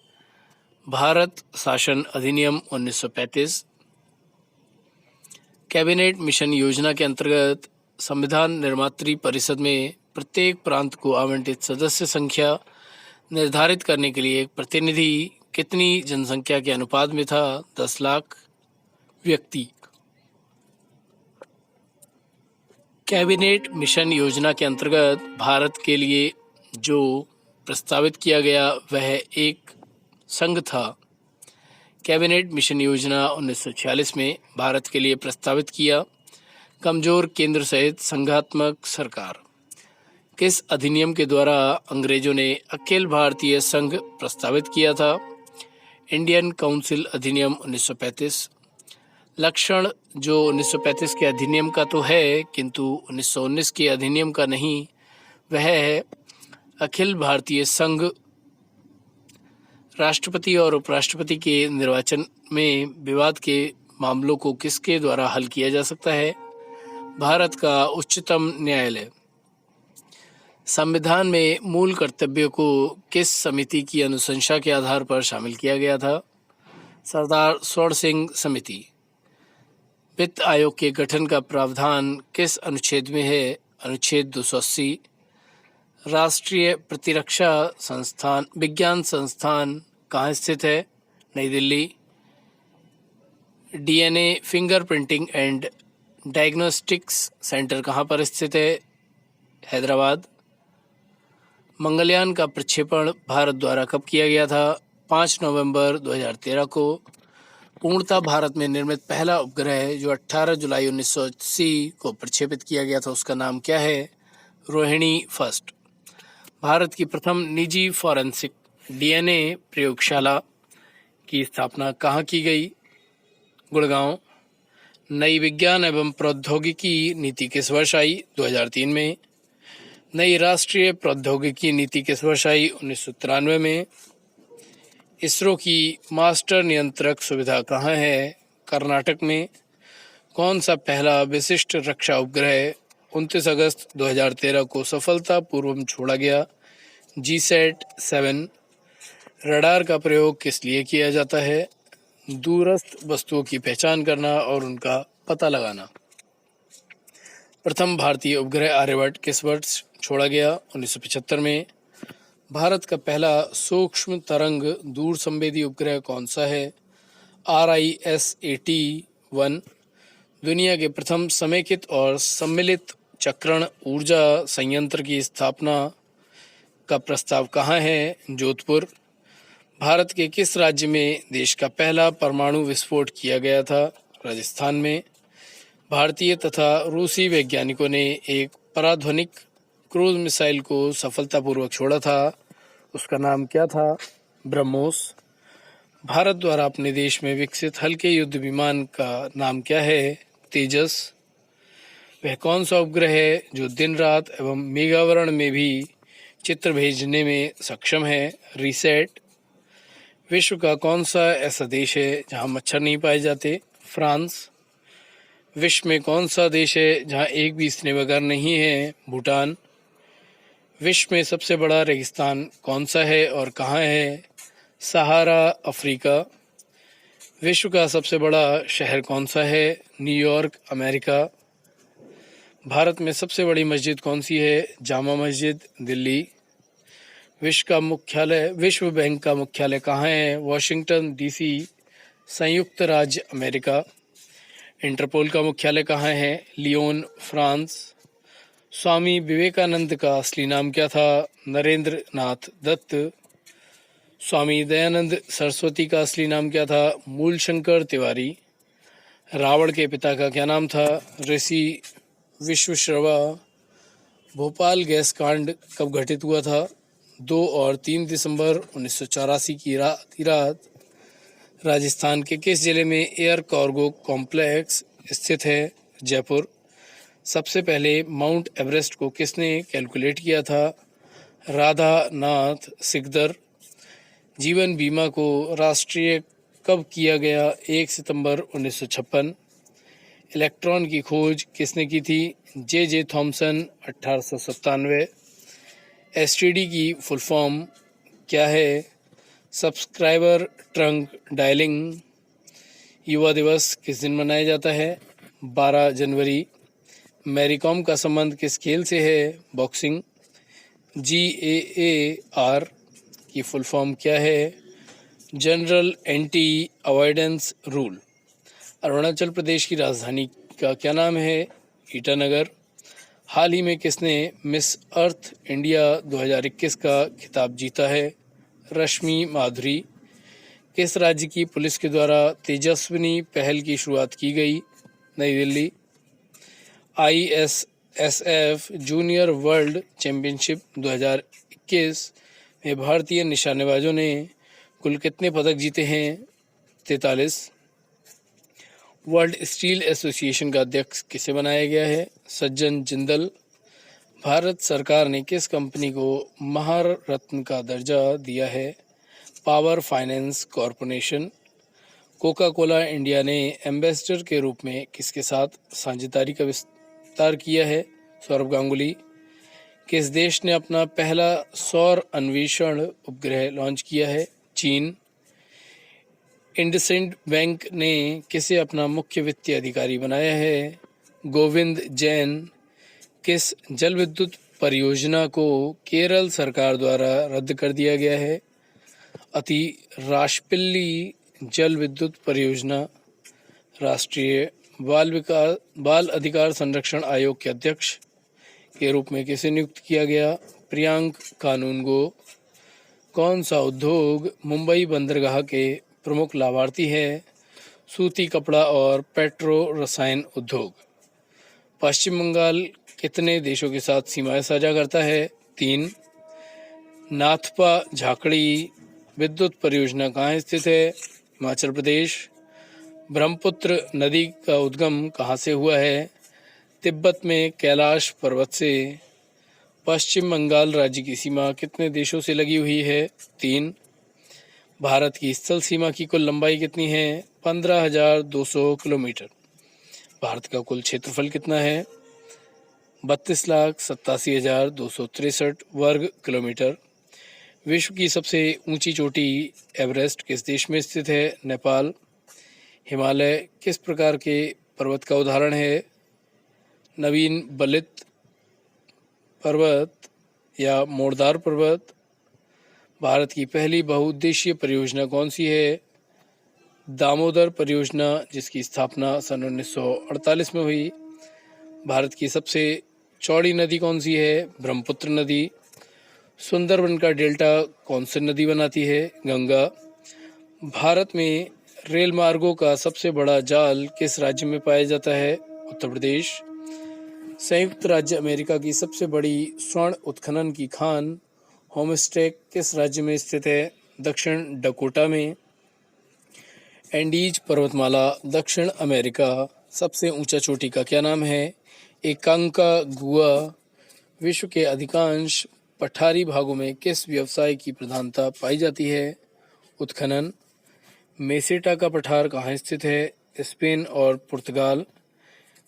Speaker 1: भारत शासन अधिनियम 1935। कैबिनेट मिशन योजना के अंतर्गत संविधान निर्मात्री परिषद में प्रत्येक प्रांत को आवंटित सदस्य संख्या निर्धारित करने के लिए एक प्रतिनिधि कितनी जनसंख्या के अनुपात में था? 10 लाख व्यक्ति। कैबिनेट मिशन योजना के अंतर्गत भारत के लिए जो प्रस्तावित किया गया वह एक संघ था। कैबिनेट मिशन योजना 1946 में भारत के लिए प्रस्तावित किया कमजोर केंद्र सहित संघात्मक सरकार। किस अधिनियम के द्वारा अंग्रेजों ने अखिल भारतीय संघ प्रस्तावित किया था? इंडियन काउंसिल अधिनियम 1935। लक्षण जो 1935 के अधिनियम का तो है किंतु 1919 के अधिनियम का नहीं, वह है अखिल भारतीय संघ। राष्ट्रपति और उपराष्ट्रपति के निर्वाचन में विवाद के मामलों को किसके द्वारा हल किया जा सकता है? भारत का उच्चतम न्यायालय। संविधान में मूल कर्तव्यों को किस समिति की अनुशंसा के आधार पर शामिल किया गया था? सरदार स्वर्ण सिंह समिति। वित्त आयोग के गठन का प्रावधान किस अनुच्छेद में है? अनुच्छेद 280। राष्ट्रीय प्रतिरक्षा संस्थान विज्ञान संस्थान कहाँ स्थित है? नई Delhi. DNA fingerprinting and diagnostics centre कहाँ पर स्थित है? हैदराबाद। मंगलयान का प्रक्षेपण भारत द्वारा कब किया गया था? 5 नवंबर 2013 को। पूर्णतः भारत में निर्मित पहला उपग्रह जो 18 जुलाई 1980 को प्रक्षेपित किया गया था उसका नाम क्या है? रोहिणी फर्स्ट। भारत की प्रथम निजी फॉरेंसिक डीएनए प्रयोगशाला की स्थापना कहाँ की गई? गुड़गांव। नई विज्ञान एवं प्रौद्योगिकी नीति किस वर्ष आई? 2003 में। नई राष्ट्रीय प्रौद्योगिकी नीति किस वर्ष आई? 1993 में। इसरो की मास्टर नियंत्रक सुविधा कहाँ है? कर्नाटक में। कौन सा पहला विशिष्ट रक्षा उपग्रह 29 अगस्त 2013 को सफलतापूर्वक छोड़ा गया? जीसैट 7। रडार का प्रयोग किस लिए किया जाता है? दूरस्थ वस्तुओं की पहचान करना और उनका पता लगाना। प्रथम भारतीय उपग्रह आर्यभट्ट किस वर्ष छोड़ा गया? 1975 में। भारत का पहला सूक्ष्म तरंग दूर संवेदी उपग्रह कौन सा है? RISAT-1। दुनिया के प्रथम समेकित और सम्मिलित चक्रण ऊर्जा संयंत्र की स्थापना का प्रस्ताव कहाँ है? जोधपुर। भारत के किस राज्य में देश का पहला परमाणु विस्फोट किया गया था? राजस्थान में। भारतीय तथा रूसी वैज्ञानिकों ने एक पराध्वनिक क्रूज मिसाइल को सफलतापूर्वक छोड़ा था, उसका नाम क्या था? ब्रह्मोस। भारत द्वारा अपने देश में विकसित हल्के युद्ध विमान का नाम क्या है? तेजस। वह कौन सा उपग्रह है जो दिन रात एवं मेघावरण में भी चित्र भेजने में सक्षम है? रीसैट। विश्व का कौन सा ऐसा देश है जहां मच्छर नहीं पाए जाते? फ्रांस। विश्व में कौन सा देश है जहां एक भी स्नेहगर नहीं है? भूटान। विश्व में सबसे बड़ा रेगिस्तान कौन सा है और कहाँ है? सहारा अफ्रीका। विश्व का सबसे बड़ा शहर कौन सा है? New York America. भारत में सबसे बड़ी मस्जिद कौन सी है? जामा मस्जिद दिल्ली। विश्व बैंक का मुख्यालय कहाँ है? वॉशिंगटन DC संयुक्त राज्य अमेरिका। इंटरपोल का मुख्यालय कहाँ है? Lyon France. स्वामी विवेकानंद का असली नाम क्या था? नरेंद्र नाथ दत्त। स्वामी दयानंद सरस्वती का असली नाम क्या था? मूलशंकर तिवारी। रावण के पिता का क्या नाम था? ऋषि विश्वश्रवा। भोपाल गैस कांड कब घटित हुआ था? 2 और 3 दिसंबर 1984 की रात। राजस्थान के किस जिले में एयर कार्गो कॉम्प्लेक्स स्थित है? जयपुर। सबसे पहले माउंट एवरेस्ट को किसने कैलकुलेट किया था? राधा नाथ सिकदर। जीवन बीमा को राष्ट्रीय कब किया गया? 1 सितंबर 1956। इलेक्ट्रॉन की खोज किसने की थी? J Thomson 1897। STD की फुल फॉर्म क्या है? Subscriber trunk dialling. युवा दिवस किस दिन मनाया जाता है? 12 जनवरी। मैरी कॉम का संबंध किस खेल से है? बॉक्सिंग। GAAR की फुल फॉर्म क्या है? General anti avoidance rule. Arunachal Pradesh की राजधानी का क्या नाम है? ईटानगर। हाल ही में किसने मिस अर्थ इंडिया 2021 का खिताब जीता है? रश्मि माधुरी। किस राज्य की पुलिस के द्वारा तेजस्विनी पहल की शुरुआत की गई? नई Delhi. ISSF junior world championship 2021 में भारतीय निशानेबाजों ने कुल कितने पदक जीते हैं? 43। वर्ल्ड स्टील एसोसिएशन का अध्यक्ष किसे बनाया गया है? सज्जन जिंदल। भारत सरकार ने किस कंपनी को महारत्न का दर्जा दिया है? Power finance corporation. Coca Cola India ने एम्बेसडर के रूप में किसके साथ साझेदारी का विस्तार किया है? सौरभ गांगुली। किस देश ने अपना पहला सौर अन्वेषण उपग्रह लॉन्च किया है? चीन। इंडसइंड बैंक ने किसे अपना मुख्य वित्तीय अधिकारी बनाया है? गोविंद जैन। किस जल विद्युत परियोजना को केरल सरकार द्वारा रद्द कर दिया गया है? अति राशपिल्ली जल विद्युत परियोजना। राष्ट्रीय बाल अधिकार संरक्षण आयोग के अध्यक्ष के रूप में किसे नियुक्त किया गया? प्रियांक कानूनगो। कौन सा उद्योग मुंबई बंदरगाह के प्रमुख लाभार्थी है? सूती कपड़ा और पेट्रो रसायन उद्योग। पश्चिम बंगाल कितने देशों के साथ सीमाएं साझा करता है? 3। नाथपा झाकड़ी विद्युत परियोजना कहाँ स्थित है? हिमाचल प्रदेश। ब्रह्मपुत्र नदी का उद्गम कहाँ से हुआ है? तिब्बत में कैलाश पर्वत से। पश्चिम बंगाल राज्य की सीमा कितने देशों से लगी हुई है? 3। भारत की स्थल सीमा की कुल लंबाई कितनी है? 15,200 किलोमीटर। भारत का कुल क्षेत्रफल कितना है? 32,87,263 वर्ग किलोमीटर। विश्व की सबसे ऊंची चोटी एवरेस्ट किस देश में स्थित है? नेपाल। हिमालय किस प्रकार के पर्वत का उदाहरण है? नवीन बलित पर्वत या मोड़दार पर्वत। भारत की पहली बहुउद्देशीय परियोजना कौन सी है? दामोदर परियोजना, जिसकी स्थापना सन 1948 में हुई। भारत की सबसे चौड़ी नदी कौन सी है? ब्रह्मपुत्र नदी। सुंदरबन का डेल्टा कौन सी नदी बनाती है? गंगा। भारत में रेल मार्गों का सबसे बड़ा जाल किस राज्य में पाया जाता है? उत्तर प्रदेश। संयुक्त राज्य अमेरिका की सबसे बड़ी स्वर्ण उत्खनन की खान होमस्टेक किस राज्य में स्थित है? दक्षिण डकोटा में। एंडीज पर्वतमाला दक्षिण अमेरिका सबसे ऊंचा चोटी का क्या नाम है? एकांकागुआ। विश्व के अधिकांश पठारी भागों में किस व्यवसाय की प्रधानता पाई जाती है? उत्खनन। मेसेटा का पठार कहाँ स्थित है? स्पेन और पुर्तगाल।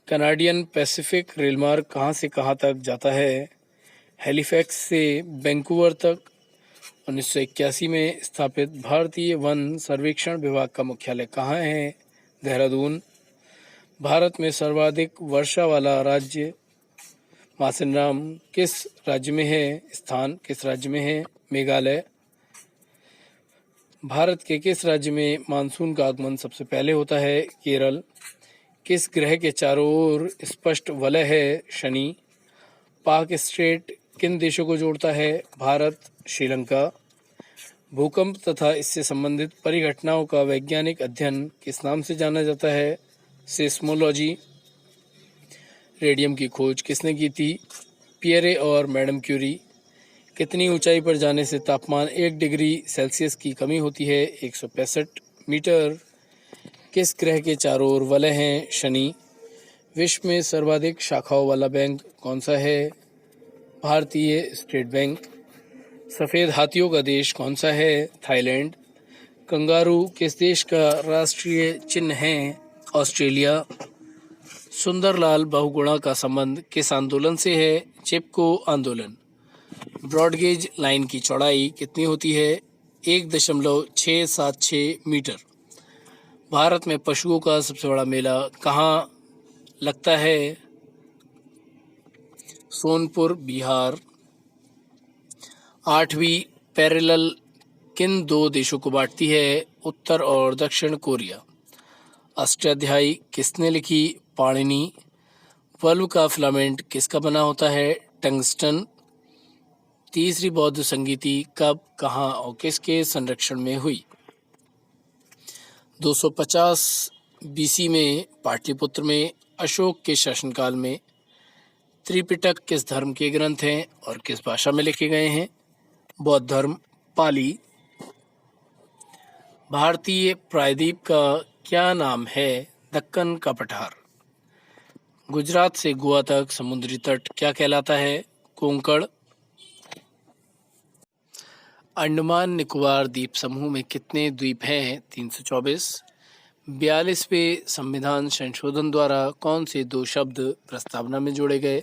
Speaker 1: कनाडियन पैसिफिक रेलमार्ग कहाँ से कहाँ तक जाता है? हैलिफैक्स से वैंकूवर तक। 1981 में स्थापित भारतीय वन सर्वेक्षण विभाग का मुख्यालय कहाँ है? देहरादून। भारत में सर्वाधिक वर्षा वाला राज्य मासिनराम किस राज्य में है? स्थान किस राज्य में है? मेघालय। भारत के किस राज्य में मानसून का आगमन सबसे पहले होता है? केरल। किस ग्रह के चारों ओर स्पष्ट वलय है? शनि। पाक स्ट्रेट किन देशों को जोड़ता है? भारत, श्रीलंका। भूकंप तथा इससे संबंधित परिघटनाओं का वैज्ञानिक अध्ययन किस नाम से जाना जाता है? सेस्मोलॉजी। रेडियम की खोज किसने की थी? पियरे और मैडम क्यूरी। कितनी ऊंचाई पर जाने से तापमान 1 डिग्री सेल्सियस की कमी होती है? 165 मीटर। किस ग्रह के चारों ओर वलय हैं? शनि। विश्व में सर्वाधिक शाखाओं वाला बैंक कौन सा है? भारतीय स्टेट बैंक। सफ़ेद हाथियों का देश कौन सा है? थाईलैंड। कंगारू किस देश का राष्ट्रीय चिन्ह है? ऑस्ट्रेलिया। सुंदरलाल बहुगुणा का संबंध किस आंदोलन से है? चिपको आंदोलन। ब्रॉडगेज लाइन की चौड़ाई कितनी होती है? 1.676 मीटर। भारत में पशुओं का सबसे बड़ा मेला कहाँ लगता है? सोनपुर, बिहार। 8वीं पैरेलल किन दो देशों को बांटती है? उत्तर और दक्षिण कोरिया। अष्टाध्यायी किसने लिखी? पाणिनि। बल्ब का फिलामेंट किसका बना होता है? टंगस्टन। तीसरी बौद्ध संगीति कब, कहाँ और किसके संरक्षण में हुई? 250 बीसी में पाटलिपुत्र में अशोक के शासनकाल में। त्रिपिटक किस धर्म के ग्रंथ हैं और किस भाषा में लिखे गए हैं? बौद्ध धर्म, पाली। भारतीय प्रायद्वीप का क्या नाम है? दक्कन का पठार। गुजरात से गोवा तक समुद्री तट क्या कहलाता है? कोंकण। अंडमान निकोबार द्वीप समूह में कितने द्वीप हैं? 324। 42वें संविधान संशोधन द्वारा कौन से दो शब्द प्रस्तावना में जोड़े गए?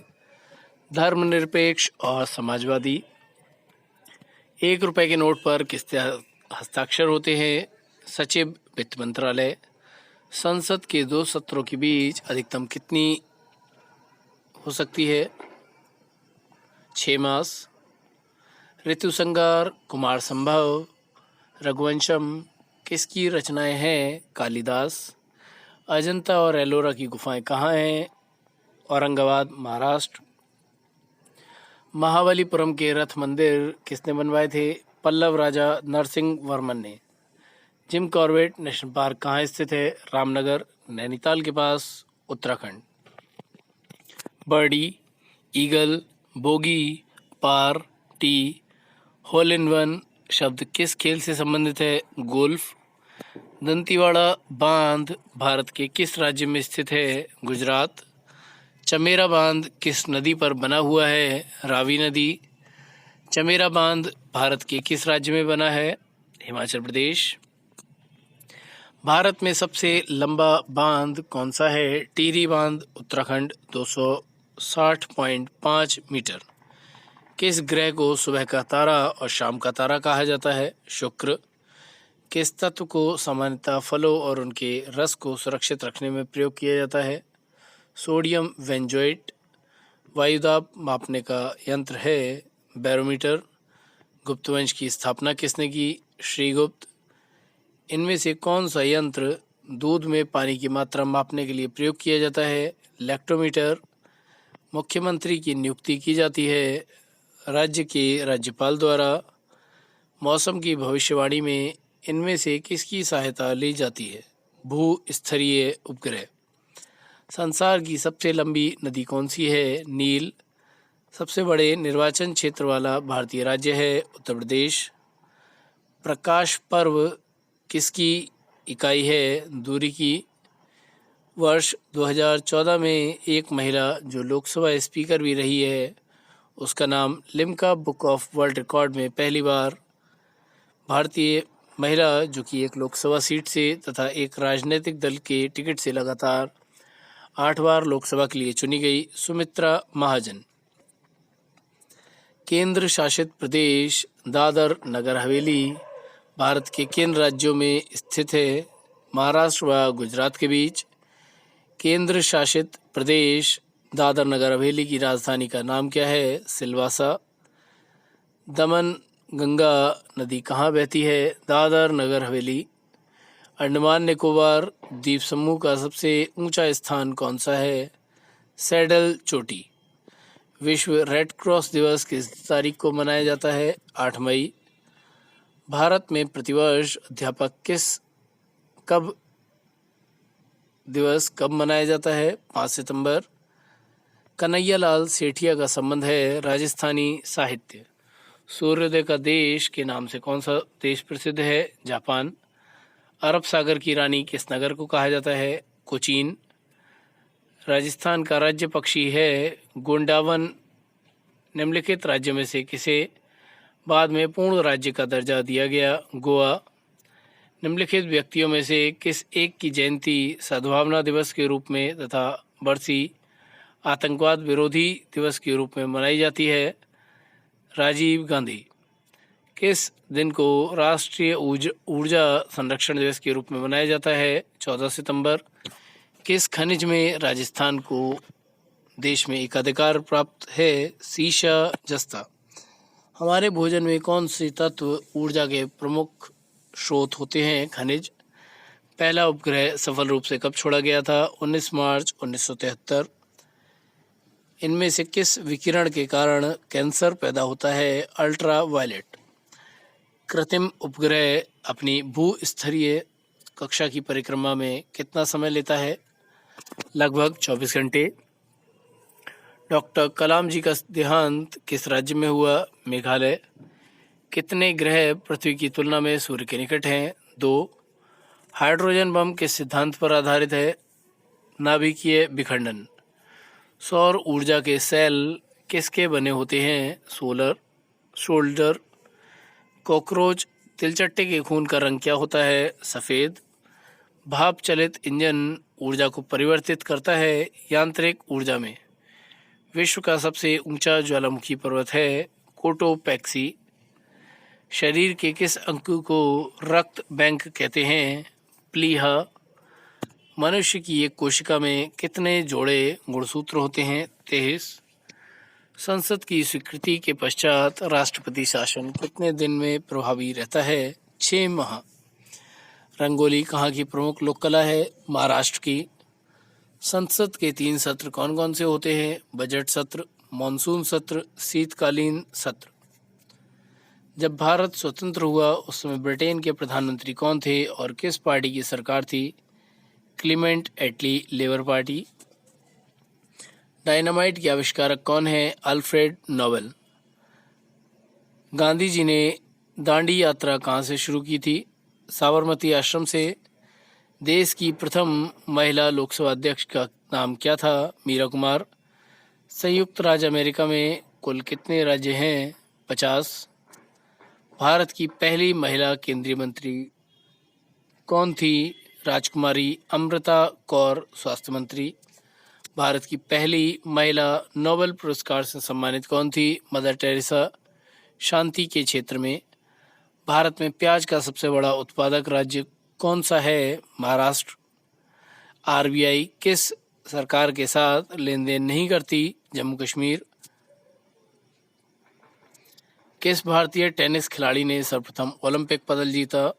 Speaker 1: धर्मनिरपेक्ष और समाजवादी। 1 रुपए के नोट पर किसके हस्ताक्षर होते हैं? सचिव, वित्त मंत्रालय। संसद के 2 सत्रों के बीच अधिकतम कितनी हो सकती है? 6 मास। ऋतुसंहार, कुमार संभव, रघुवंशम किसकी रचनाएं हैं? कालिदास। अजंता और एलोरा की गुफाएं कहाँ हैं? औरंगाबाद, महाराष्ट्र। महाबलीपुरम के रथ मंदिर किसने बनवाए थे? पल्लव राजा नरसिंह वर्मन ने। जिम कॉर्बेट नेशनल पार्क कहाँ स्थित है? रामनगर, नैनीताल के पास, Uttarakhand. Birdie, eagle, bogey, par, tee, hole in one शब्द किस खेल से संबंधित है? गोल्फ। दंतीवाड़ा बांध भारत के किस राज्य में स्थित है? गुजरात। चमेरा बांध किस नदी पर बना हुआ है? रावी नदी। चमेरा बांध भारत के किस राज्य में बना है? हिमाचल प्रदेश। भारत में सबसे लंबा बांध कौन सा है? टिहरी बांध, उत्तराखंड, 260.5 मीटर। किस ग्रह को सुबह का तारा और शाम का तारा कहा जाता है? शुक्र। किस तत्व को सामान्यतः फलों और उनके रस को सुरक्षित रखने में प्रयोग किया जाता है? Sodium benzoate. वायुदाब मापने का यंत्र है बैरोमीटर। गुप्त वंश की स्थापना किसने की? श्रीगुप्त। इनमें से कौन सा यंत्र दूध में पानी की मात्रा मापने के लिए प्रयोग किया जाता है? लैक्टोमीटर। मुख्यमंत्री की नियुक्ति की जाती है राज्य के राज्यपाल द्वारा। मौसम की भविष्यवाणी में इनमें से किसकी सहायता ली जाती है? भूस्तरीय उपग्रह। संसार की सबसे लंबी नदी कौन सी है? नील। सबसे बड़े निर्वाचन क्षेत्र वाला भारतीय राज्य है उत्तर प्रदेश। प्रकाश पर्व किसकी इकाई है? दूरी की। वर्ष 2014 में एक महिला जो लोकसभा स्पीकर भी रही है उसका नाम Limca book of world record में पहली बार भारतीय महिला जो कि एक लोकसभा सीट से तथा एक राजनीतिक दल के टिकट से लगातार 8 बार लोकसभा के लिए चुनी गई, सुमित्रा महाजन। केंद्र शासित प्रदेश दादर नगर हवेली भारत के किन राज्यों में स्थित है? महाराष्ट्र व गुजरात के बीच। केंद्र शासित प्रदेश दादर नगर हवेली की राजधानी का नाम क्या है? सिलवासा। दमन गंगा नदी कहाँ बहती है? दादर नगर हवेली। अंडमान निकोबार द्वीप समूह का सबसे ऊंचा स्थान कौन सा है? सैडल चोटी। विश्व रेड क्रॉस दिवस किस तारीख को मनाया जाता है? 8 मई। भारत में प्रतिवर्ष अध्यापक कब दिवस कब मनाया जाता है? 5 सितंबर। कन्हैयालाल सेठिया का संबंध है राजस्थानी साहित्य। सूर्योदय का देश के नाम से कौन सा देश प्रसिद्ध है? जापान। अरब सागर की रानी किस नगर को कहा जाता है? कोचीन। राजस्थान का राज्य पक्षी है गोंडावन। निम्नलिखित राज्य में से किसे बाद में पूर्ण राज्य का दर्जा दिया गया? गोवा। निम्नलिखित व्यक्तियों में से किस एक की जयंती सद्भावना दिवस के रूप में तथा बरसी आतंकवाद विरोधी दिवस के रूप में मनाई जाती है? राजीव गांधी। किस दिन को राष्ट्रीय ऊर्जा संरक्षण दिवस के रूप में मनाया जाता है? 14 सितंबर। किस खनिज में राजस्थान को देश में एकाधिकार प्राप्त है? सीशा जस्ता। हमारे भोजन में कौन से तत्व ऊर्जा के प्रमुख स्रोत होते हैं? खनिज। पहला उपग्रह सफल रूप से कब छोड़ा गया था? 19 मार्च 1973। इनमें से किस विकिरण के कारण कैंसर पैदा होता है? Ultraviolet. कृत्रिम उपग्रह अपनी भूस्तरीय कक्षा की परिक्रमा में कितना समय लेता है? लगभग 24 घंटे। डॉक्टर कलाम जी का देहांत किस राज्य में हुआ? मेघालय। कितने ग्रह पृथ्वी की तुलना में सूर्य के निकट हैं? 2। हाइड्रोजन बम किस सिद्धांत पर आधारित है? नाभिकीय विखंडन। सौर ऊर्जा के सेल किसके बने होते हैं? शोल्डर। कॉकरोच तिलचट्टे के खून का रंग क्या होता है? सफ़ेद। भाप चलित इंजन ऊर्जा को परिवर्तित करता है यांत्रिक ऊर्जा में। विश्व का सबसे ऊंचा ज्वालामुखी पर्वत है कोटोपैक्सी। शरीर के किस अंग को रक्त बैंक कहते हैं? प्लीहा। मनुष्य की एक कोशिका में कितने जोड़े गुणसूत्र होते हैं? 23। संसद की स्वीकृति के पश्चात राष्ट्रपति शासन कितने दिन में प्रभावी रहता है? 6 माह। रंगोली कहाँ की प्रमुख लोक कला है? महाराष्ट्र की। संसद के 3 सत्र कौन कौन से होते हैं? बजट सत्र, मॉनसून सत्र, शीतकालीन सत्र। जब भारत स्वतंत्र हुआ उस समय ब्रिटेन के प्रधानमंत्री कौन थे और किस पार्टी की सरकार थी? क्लीमेंट एटली लेबर पार्टी। डायनामाइट के आविष्कारक कौन है? Alfred Nobel. गांधी जी ने दांडी यात्रा कहाँ से शुरू की थी? साबरमती आश्रम से। देश की प्रथम महिला लोकसभा अध्यक्ष का नाम क्या था? मीरा कुमार। संयुक्त राज्य अमेरिका में कुल कितने राज्य हैं? 50। भारत की पहली महिला केंद्रीय मंत्री कौन थी? राजकुमारी अमृता कौर स्वास्थ्य मंत्री। भारत की पहली महिला नोबेल पुरस्कार से सम्मानित कौन थी? Mother Teresa. शांति के क्षेत्र में भारत में प्याज का सबसे बड़ा उत्पादक राज्य कौन सा है? महाराष्ट्र। आरबीआई किस सरकार के साथ लेन देन नहीं करती? जम्मू कश्मीर। किस भारतीय टेनिस खिलाड़ी ने सर्वप्रथम ओलंपिक पदक जीता?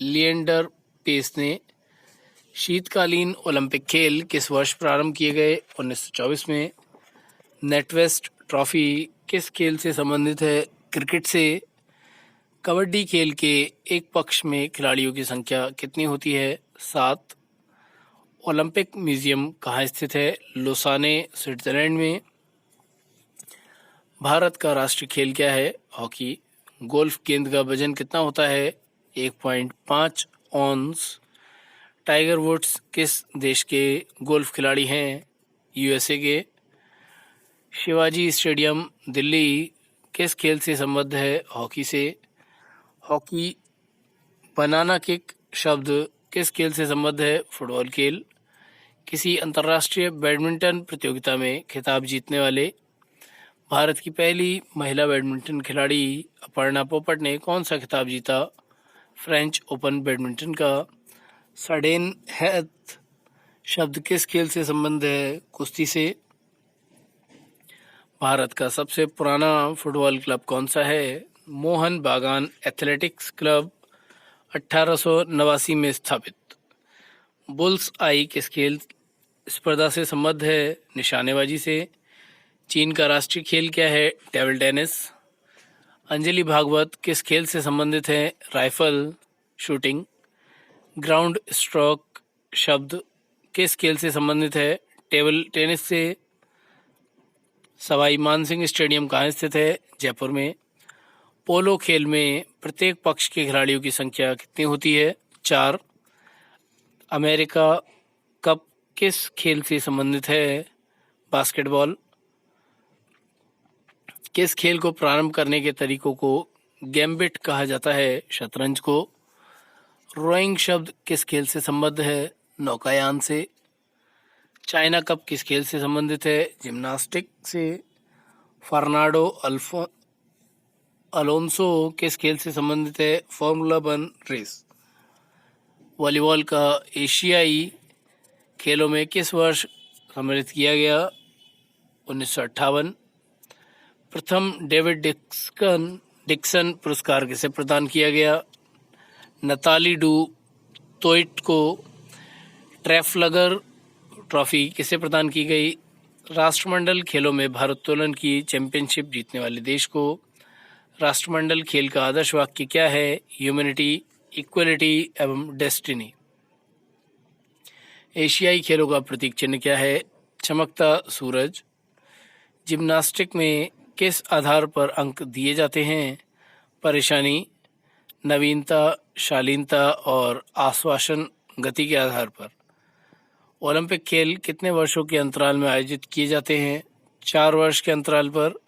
Speaker 1: लिएंडर पेस ने। शीतकालीन ओलंपिक खेल किस वर्ष प्रारंभ किए गए? 1924 में। नेटवेस्ट ट्रॉफी किस खेल से संबंधित है? क्रिकेट से। कबड्डी खेल के एक पक्ष में खिलाड़ियों की संख्या कितनी होती है? 7। ओलंपिक म्यूजियम कहाँ स्थित है? लोसाने, स्विट्जरलैंड में। भारत का राष्ट्रीय खेल क्या है? हॉकी। गोल्फ गेंद का वजन कितना होता है? 1.5 औंस। टाइगर वुड्स किस देश के गोल्फ खिलाड़ी हैं? यूएसए के। शिवाजी स्टेडियम दिल्ली किस खेल से संबद्ध है? हॉकी से। हॉकी। बनाना किक शब्द किस खेल से संबद्ध है? फुटबॉल खेल। किसी अंतर्राष्ट्रीय बैडमिंटन प्रतियोगिता में खिताब जीतने वाले भारत की पहली महिला बैडमिंटन खिलाड़ी अपर्णा पोपट ने कौन सा खिताब जीता? फ्रेंच ओपन बैडमिंटन का। सडेन हैथ शब्द किस खेल से संबंध है? कुश्ती से। भारत का सबसे पुराना फुटबॉल क्लब कौन सा है? मोहन बागान एथलेटिक्स क्लब, 1889 में स्थापित। बुल्स आई किस खेल स्पर्धा से संबद्ध है? निशानेबाजी से। चीन का राष्ट्रीय खेल क्या है? Table tennis. अंजलि भागवत किस खेल से संबंधित है? Rifle shooting. ग्राउंड स्ट्रोक शब्द किस खेल से संबंधित है? टेबल टेनिस से। सवाई मानसिंह स्टेडियम कहाँ स्थित है? जयपुर में। पोलो खेल में प्रत्येक पक्ष के खिलाड़ियों की संख्या कितनी होती है? 4। अमेरिका कप किस खेल से संबंधित है? बास्केटबॉल। किस खेल को प्रारंभ करने के तरीकों को गैम्बिट कहा जाता है? शतरंज को। रोइंग शब्द किस खेल से संबद्ध है? नौकायान से। चाइना कप किस खेल से संबंधित है? जिम्नास्टिक से। फर्नांडो अलोंसो किस खेल से संबंधित है? Formula 1 race. वॉलीबॉल का एशियाई खेलों में किस वर्ष सम्मिलित किया गया? 1958। प्रथम डेविड डिक्सन पुरस्कार किसे प्रदान किया गया? नताली डू तोइट को। ट्रैफलगर ट्रॉफी किसे प्रदान की गई? राष्ट्रमंडल खेलों में भारोत्तोलन की चैंपियनशिप जीतने वाले देश को। राष्ट्रमंडल खेल का आदर्श वाक्य क्या है? ह्यूमैनिटी, इक्वलिटी एवं डेस्टिनी। एशियाई खेलों का प्रतीक चिन्ह क्या है? चमकता सूरज। जिम्नास्टिक में किस आधार पर अंक दिए जाते हैं? परेशानी, नवीनता, शालीनता और आश्वासन गति के आधार पर। ओलंपिक खेल कितने वर्षों के अंतराल में आयोजित किए जाते हैं? 4 वर्ष के अंतराल पर।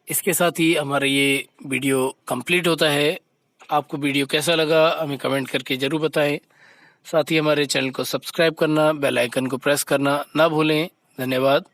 Speaker 1: इसके साथ ही हमारा ये वीडियो कंप्लीट होता है। आपको वीडियो कैसा लगा हमें कमेंट करके ज़रूर बताएं। साथ ही हमारे चैनल को सब्सक्राइब करना, बेल आइकन को प्रेस करना ना भूलें। धन्यवाद।